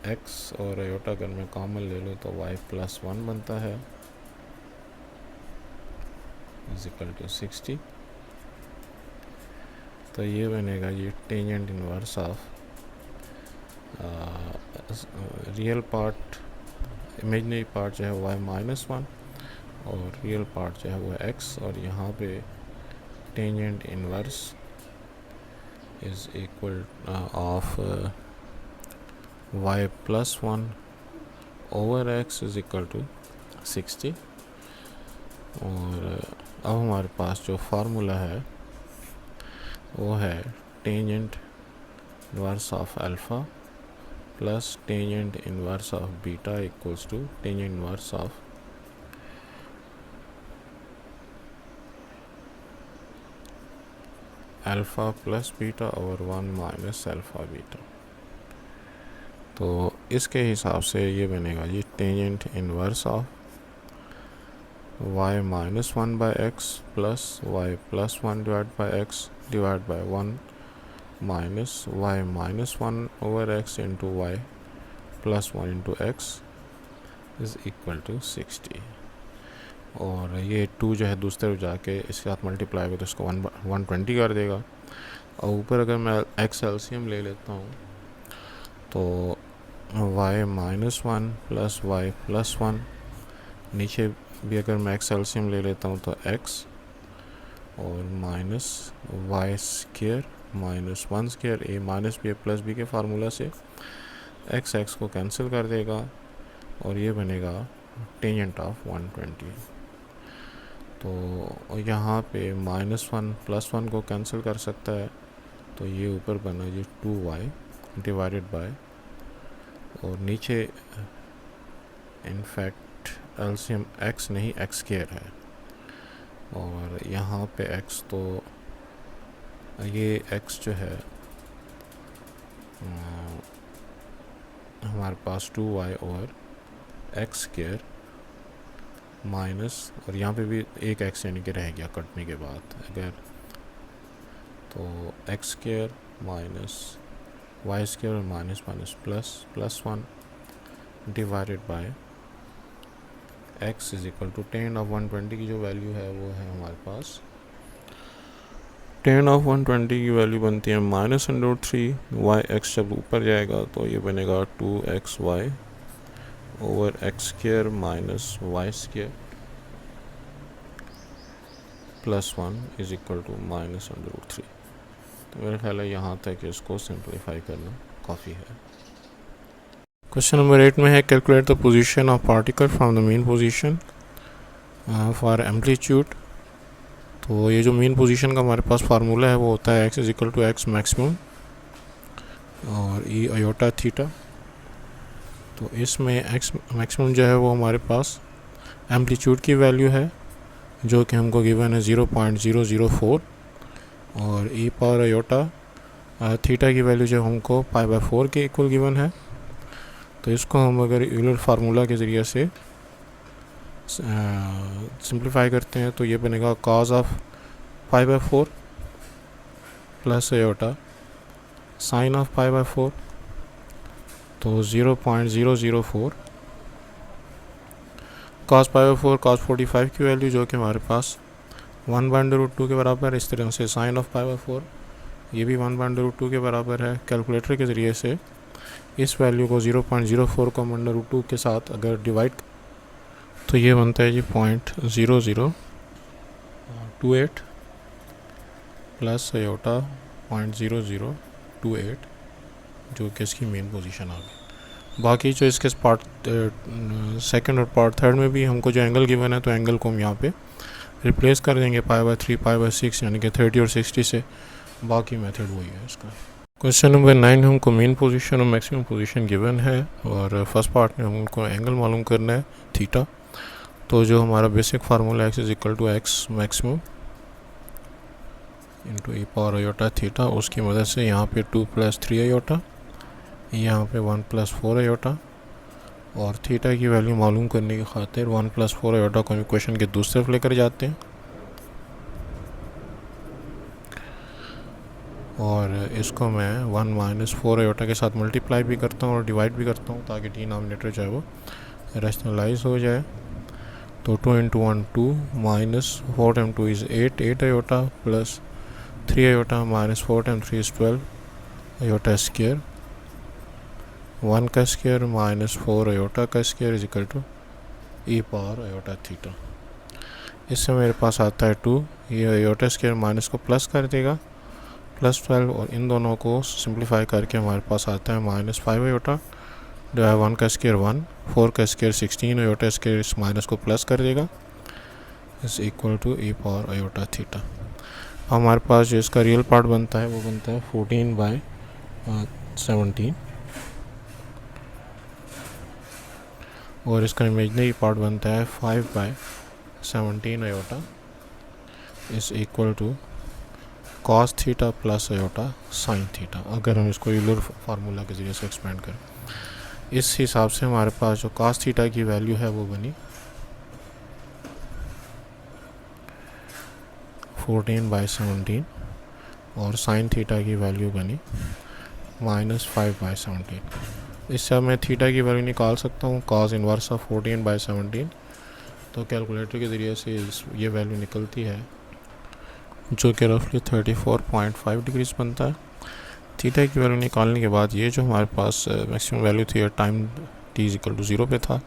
x और आयोटा अगर मैं कॉमन ले लूँ तो y प्लस 1 बनता है इज इक्वल टू 60। तो ये बनेगा ये tangent inverse of real part, imaginary part जो है y माइनस 1, और रियल पार्ट जो है वो x, और यहाँ पे tangent inverse is equal of y plus 1 over x is equal to 60। और अब हमारे पास जो फार्मूला है वो है tangent inverse of alpha plus tangent inverse of beta equals to tangent inverse of alpha plus beta और 1 माइनस अल्फ़ा बीटा। तो इसके हिसाब से ये बनेगा ये tangent inverse of y minus 1 by x plus y plus 1 divide by x divide by 1 minus y minus 1 over x into y plus 1 into x is equal to 60। और ये 2 जो है दूसरी तरफ जाके इसके साथ मल्टीप्लाई हो तो इसको 120 कर देगा। और ऊपर अगर मैं एक्स एलसीएम ले लेता हूँ तो y minus 1 plus y plus 1, नीचे भी अगर मैं एक्स एलसीएम ले लेता हूँ तो x और minus y square minus 1 square a minus b plus b के फार्मूला से x को कैंसिल कर देगा और ये बनेगा टेंजेंट ऑफ 120। तो यहाँ पे माइनस 1 प्लस 1 को कैंसिल कर सकता है, तो ये ऊपर बना ये 2y डिवाइडेड बाय, और नीचे इनफैक्ट एलसीएम x नहीं x स्क्वायर है, और यहाँ पे x तो ये x जो है हमारे पास 2y और x स्क्वायर माइनस, और यहाँ पे भी एक x यानी कि रह गया कटने के बाद, अगर तो x square minus y square और minus minus plus 1 divided by x is equal to 10 of 120 की जो वैल्यू है वो है हमारे पास 10 ऑफ 120 की वैल्यू बनती है -√3 वाई एक्स, जब ऊपर जाएगा तो ये बनेगा 2xy over x square minus y square plus 1 is equal to -√3। तो मेरा ख्याल है यहाँ तक इसको सिंप्लीफाई करना काफ़ी है। क्वेश्चन नंबर 8 में है calculate the position of particle from the mean position for amplitude. तो ये जो मीन पोजीशन का हमारे पास फार्मूला है वो होता है x is equal to x maximum और e आयोटा थीटा। तो इसमें x मैक्सिमम जो है वो हमारे पास एम्पलीट्यूड की वैल्यू है जो कि हमको गिवन है 0.004, और e पावर आयोटा थीटा की वैल्यू जो हमको π/4 के इक्वल गिवन है। तो इसको हम अगर यूलर फार्मूला के ज़रिए से सिंप्लीफाई करते हैं तो ये बनेगा cos of π/4 plus iota sine of π/4, तो 0.004 cos π/4 cos 45 की वैल्यू जो कि हमारे पास 1/√2 के बराबर है। इस तरह से साइन ऑफ π/4 ये भी 1/√2 के बराबर है। कैलकुलेटर के ज़रिए से इस वैल्यू को 0.04 को √2 के साथ अगर डिवाइड तो ये बनता है जी 0.0028 प्लस आयोटा 0.0028 जो कि इसकी मेन पोजीशन आ गई। बाकी जो इसके पार्ट सेकंड और पार्ट थर्ड में भी हमको जो एंगल गिवन है तो एंगल को हम यहाँ पे रिप्लेस कर देंगे π/3 π/6 यानी कि 30 और 60 से। बाकी मेथड वही है इसका। क्वेश्चन नंबर 9 हमको मेन पोजीशन और मैक्सिमम पोजीशन गिवन है, और फर्स्ट पार्ट में हमको एंगल मालूम करना है थीटा। तो जो हमारा basic formula x is equal to x maximum into e power iota theta, उसकी मदद से यहाँ पे 2 + 3 आयोटा, यहाँ पे 1 + 4 आयोटा, और थीटा की वैल्यू मालूम करने की खातिर 1 + 4 आयोटा को हम इक्वेशन के दूसरी तरफ लेकर जाते हैं, और इसको मैं 1 - 4 आयोटा के साथ मल्टीप्लाई भी करता हूँ और डिवाइड भी करता हूँ ताकि डिनोमिनेटर जो है वो रैशनलाइज हो जाए। तो 2 × 1 2 -4 × 2 is 8 iota plus 3 iota -4 × 3 is 12 iota square, 1 का स्क्वायर -4 आयोटा का square is equal to e power iota theta. इससे मेरे पास आता है 2, ये आयोटा स्क्वायर माइनस को प्लस कर देगा +12, और इन दोनों को सिंप्लीफाई करके हमारे पास आता है -5 आयोटा, 1 का स्क्वायर 1, 4 का स्क्वायर 16 आयोटा स्क्वायर इस माइनस को प्लस कर देगा is equal to e power iota theta. हमारे पास जो इसका रियल पार्ट बनता है वो बनता है 14/17, और इसका इमेजनरी पार्ट बनता है 5/17 iota is equal to cos theta plus iota sine theta. अगर हम इसको यूलर फार्मूला के ज़रिए से एक्सपेंड करें, इस हिसाब से हमारे पास जो cos थीटा की वैल्यू है वो बनी 14/17 और साइन थीटा की वैल्यू बनी -5/17। इससे अब मैं थीटा की वैल्यू निकाल सकता हूँ कॉस इनवर्स ऑफ 14/17। तो कैलकुलेटर के ज़रिए से ये वैल्यू निकलती है जो कि रफली 34.5 डिग्रीज बनता है। थीटा की वैल्यू निकालने के बाद ये जो हमारे पास मैक्सिमम वैल्यू थी टाइम t=0 पे था।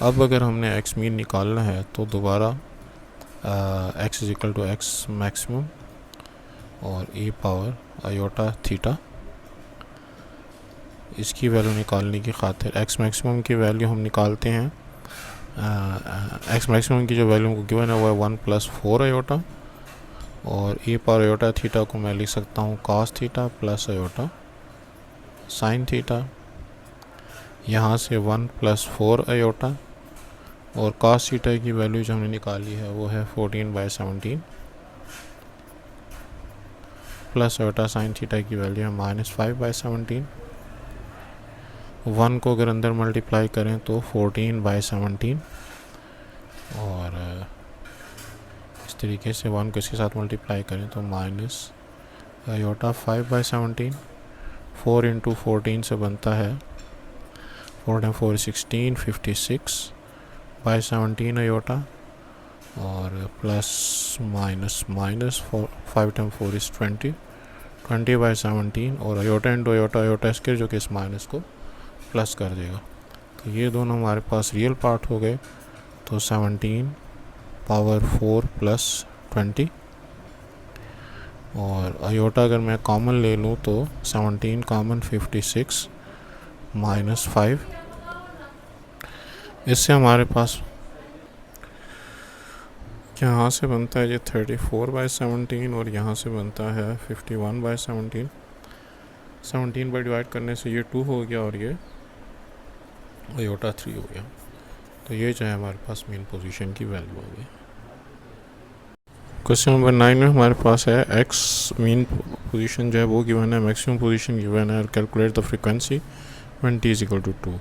अब अगर हमने x मीन निकालना है तो दोबारा x मैक्सिमम और e⁻i थीटा, इसकी वैल्यू निकालने की खातिर x मैक्सिमम की वैल्यू हम निकालते हैं। x मैक्सिमम की जो वैल्यू हमको गिवन है वो है 1+4i और e⁻i थीटा को मैं लिख सकता हूँ cos theta plus i sine theta. यहाँ से 1+4i और cos थीटा की वैल्यू जो हमने निकाली है वो है 14/17 प्लस i साइन थीटा की वैल्यू है -5/17। 1 को अगर अंदर मल्टीप्लाई करें तो 14/17 और इस तरीके से 1 को इसके साथ मल्टीप्लाई करें तो -5/17। 4 × 14 से बनता है 4 × 4 16, 56/17 और प्लस माइनस 5 × 4 20, 20/17 और i स्क्वायर जो कि इस माइनस को प्लस कर देगा। तो ये दोनों हमारे पास रियल पार्ट हो गए। तो 17⁴ + 20 और i अगर मैं कॉमन ले लूँ तो 17 कॉमन 56 -5। इससे हमारे पास यहाँ से बनता है ये 34/17 और यहाँ से बनता है 51/17। 17 पर डिवाइड करने से ये 2 हो गया और ये i 3 हो गया। तो ये जो है हमारे पास मेन पोजीशन की वैल्यू हो गई। क्वेश्चन नंबर 9 में हमारे पास है x मीन पोजीशन जो है वो गिवन है, मैक्सिमम पोजीशन गिवन है और calculate the frequency when t = 2।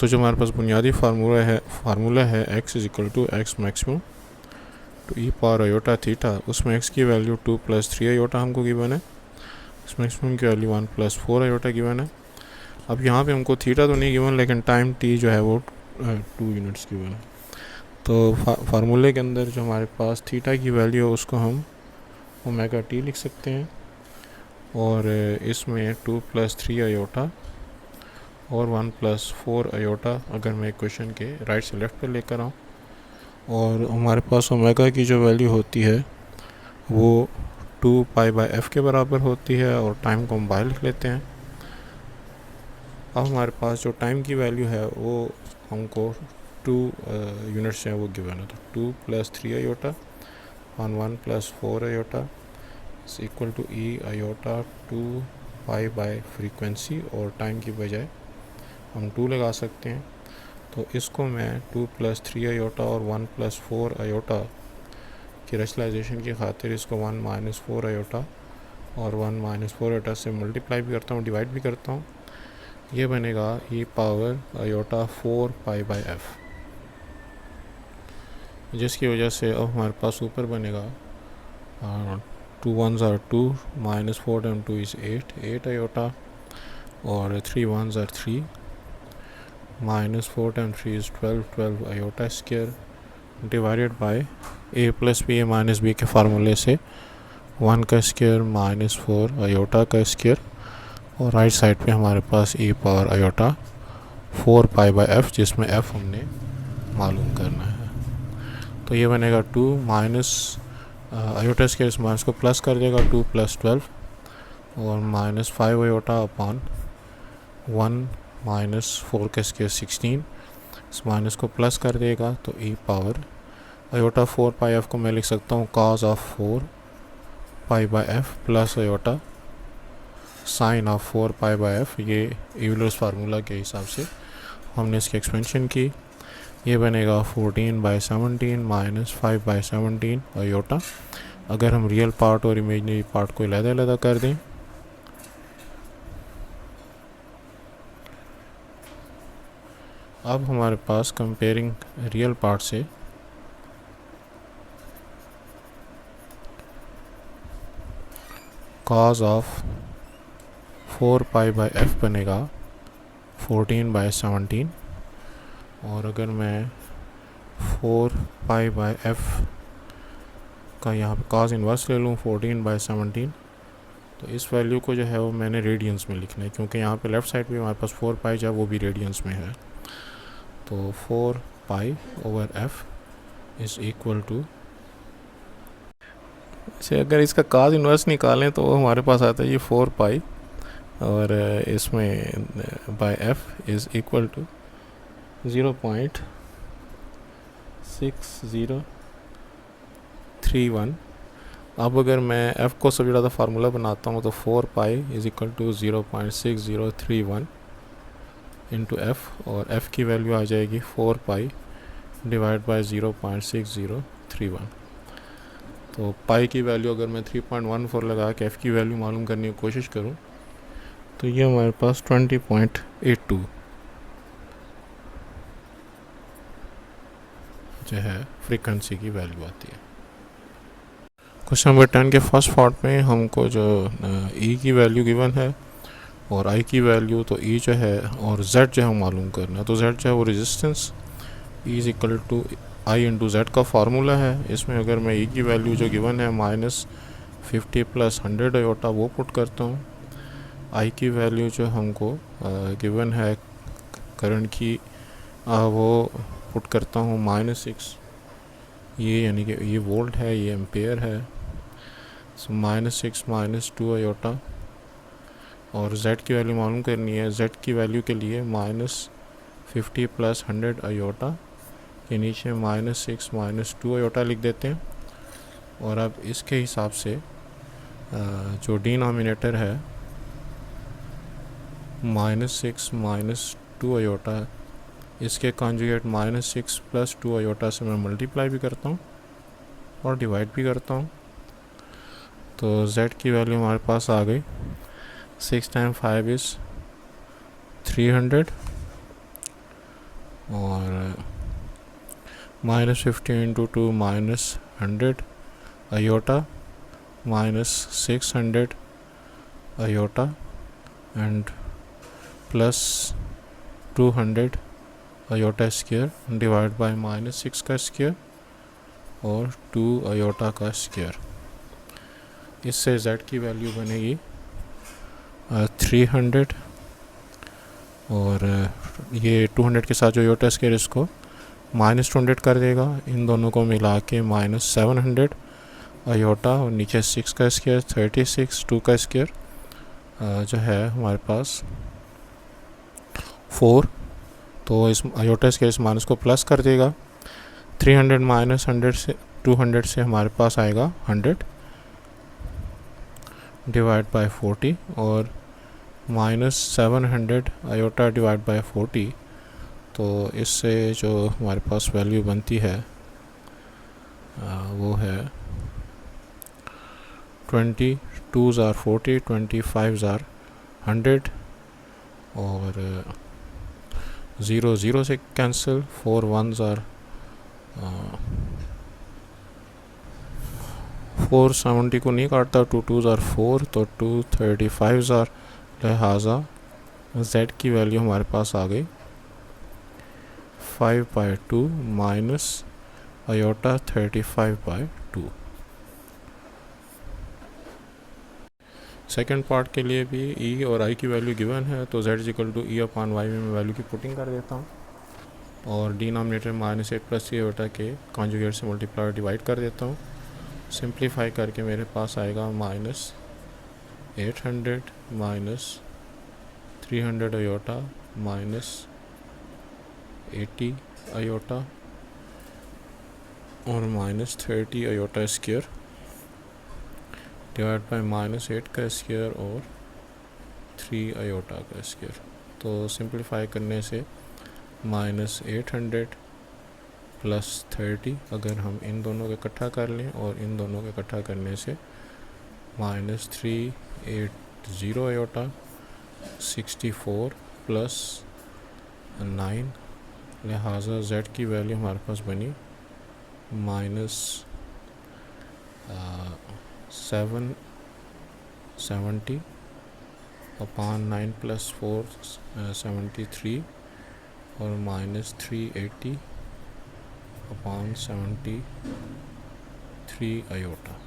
तो जो हमारे पास बुनियादी फार्मूला है x x maximum to e⁻i theta, उसमें x की वैल्यू 2 + 3i हमको गिवन है। इस मैक्सिमम की वैल्यू 1+4i गिवन है। अब यहाँ पे हमको थीटा तो नहीं गिवन लेकिन टाइम t जो है वो 2 यूनिट्स गिवन है। तो फार्मूले के अंदर जो हमारे पास थीटा की वैल्यू है उसको हम ω t लिख सकते हैं और इसमें 2 + 3i और 1+4i अगर मैं इक्वेशन के राइट से लेफ़्ट पे लेकर आऊँ और हमारे पास ओमेगा की जो वैल्यू होती है वो 2π/f के बराबर होती है और टाइम को हम बाहर लिख लेते हैं। अब हमारे पास जो टाइम की वैल्यू है वो हमको 2 यूनिट्स हैं वो गिवन है। तो 2 + 3i on 1+4i is equal to e⁻ 2π frequency और टाइम की बजाय हम 2 लगा सकते हैं। तो इसको मैं 2 + 3i और 1+4i की रैशनलाइजेशन की खातिर इसको 1 - 4i और 1 - 4i से मल्टीप्लाई भी करता हूँ, डिवाइड भी करता हूँ। ये बनेगा e⁻i 4π/f, जिसकी वजह से अब हमारे पास ऊपर बनेगा 2 1s are 2 -4 × 2 is 8i और 3 1s are 3 -4 × 3 is 12i square divided by a + b - b के फार्मूले से 1 का स्क्वायर -4i का स्क्वायर और राइट साइड पे हमारे पास e⁻i 4π/f जिसमें f हमने मालूम करना है। तो ये बनेगा 2 - i स्क्वायर इस माइनस को प्लस कर देगा 2 + 12 और -5i अपॉन 1 - 4 का स्क्वायर 16 इस माइनस को प्लस कर देगा। तो e⁻i 4π/f को मैं लिख सकता हूँ cos of 4π/f plus i sine of 4π/f। ये यूलर्स फार्मूला के हिसाब से हमने इसकी एक्सपेंशन की। ये बनेगा 14/17 -5/17 i। अगर हम रियल पार्ट और इमेजनरी पार्ट को अलग-अलग कर दें अब हमारे पास कंपेयरिंग रियल पार्ट से cos of 4 pi by F बनेगा 14/17, और अगर मैं 4 पाई बाई एफ का यहाँ पे cos इन्वर्स ले लूँ 14/17, तो इस वैल्यू को जो है वो मैंने रेडियंस में लिखना है, क्योंकि यहाँ पे लेफ़्ट साइड पे हमारे पास 4 पाई जो है वो भी रेडियंस में है। तो 4 pi over F is equal to, से अगर इसका cos इन्वर्स निकालें तो हमारे पास आता है ये 4 पाई, और इसमें by F is equal to 0.6031। अब अगर मैं f को सबसे ज़्यादा फार्मूला बनाता हूँ तो 4 pi is equal to 0.6031 into f, और f की वैल्यू आ जाएगी 4 पाई डिवाइड बाय 0.6031। तो पाई की वैल्यू अगर मैं 3.14 लगा के f की वैल्यू मालूम करने की कोशिश करूँ तो ये हमारे पास 20.82 जो है फ्रीक्वेंसी की वैल्यू आती है। क्वेश्चन नंबर 10 के फर्स्ट पार्ट में हमको जो ई की वैल्यू गिवन है और आई की वैल्यू, तो ई जो है और जेड जो है मालूम करना है। तो जेड जो है वो resistance E is equal to I into Z का फार्मूला है। इसमें अगर मैं ई की वैल्यू जो गिवन है -50 + 100 आयोटा वो पुट करता हूँ। आई की वैल्यू जो हमको गिवन है करंट की वो पुट करता हूँ -6, ये यानी कि ये वोल्ट है, ये एम्पेयर है। सो -6 - 2 आयोटा, और z की वैल्यू मालूम करनी है। z की वैल्यू के लिए -50 + 100 आयोटा के नीचे -6 - 2 आयोटा लिख देते हैं। और अब इसके हिसाब से जो डिनोमिनेटर है -6 - 2 आयोटा, इसके कॉन्जुगेट -6 + 2 आयोटा से मैं मल्टीप्लाई भी करता हूँ और डिवाइड भी करता हूँ। तो z की वैल्यू हमारे पास आ गई 6 × 5 इज़ 300, और -50 × 2 -100 iota -600 iota and +200 iota square divide bye -6 का स्क्वायर और 2 आयोटा का स्क्वायर। इससे z की वैल्यू बनेगी 300, और ये 200 के साथ जो आयोटा स्क्वायर इसको -200 कर देगा। इन दोनों को मिला के -700 आयोटा और नीचे 6 का स्क्वायर 36, 2 का स्क्वायर जो है हमारे पास 4। तो इस आयोटा स्क्वायर इस माइनस को प्लस कर देगा। 300 - 100 से 200 से हमारे पास आएगा 100 डिवाइड बाय 40, और -700 आयोटा डिवाइड बाय 40। तो इससे जो हमारे पास वैल्यू बनती है वो है 22 * 40, 25 * 100, और 0 0 से कैंसिल, 4 1s are 470 को नहीं काटता, 2 2s are 4, तो 235s are, लिहाजा z की वैल्यू हमारे पास आ गई 5/2 माइनस आयोटा 35/2। सेकेंड पार्ट के लिए भी e और i की वैल्यू गिवन है, तो z = e/y में मैं वैल्यू की पुटिंग कर देता हूँ और डिनोमिनेटर -8 + 3 आयोटा के कॉन्जुगेट से मल्टीप्लाई डिवाइड कर देता हूँ। सिंप्लीफाई करके मेरे पास आएगा -800 - 300 आयोटा -80 आयोटा और -30 आयोटा स्क्वायर डिवाइड बाय -8 का स्क्वायर और 3 आयोटा का स्क्वायर। तो सिंप्लीफाई करने से -800 + 30, अगर हम इन दोनों का इकट्ठा कर लें और इन दोनों का इकट्ठा करने से -380 आयोटा 64 + 9, लिहाजा z की वैल्यू हमारे पास बनी -7 70 अपॉन 9 प्लस 4 73 और माइनस 380 अपॉन 73 आयोटा।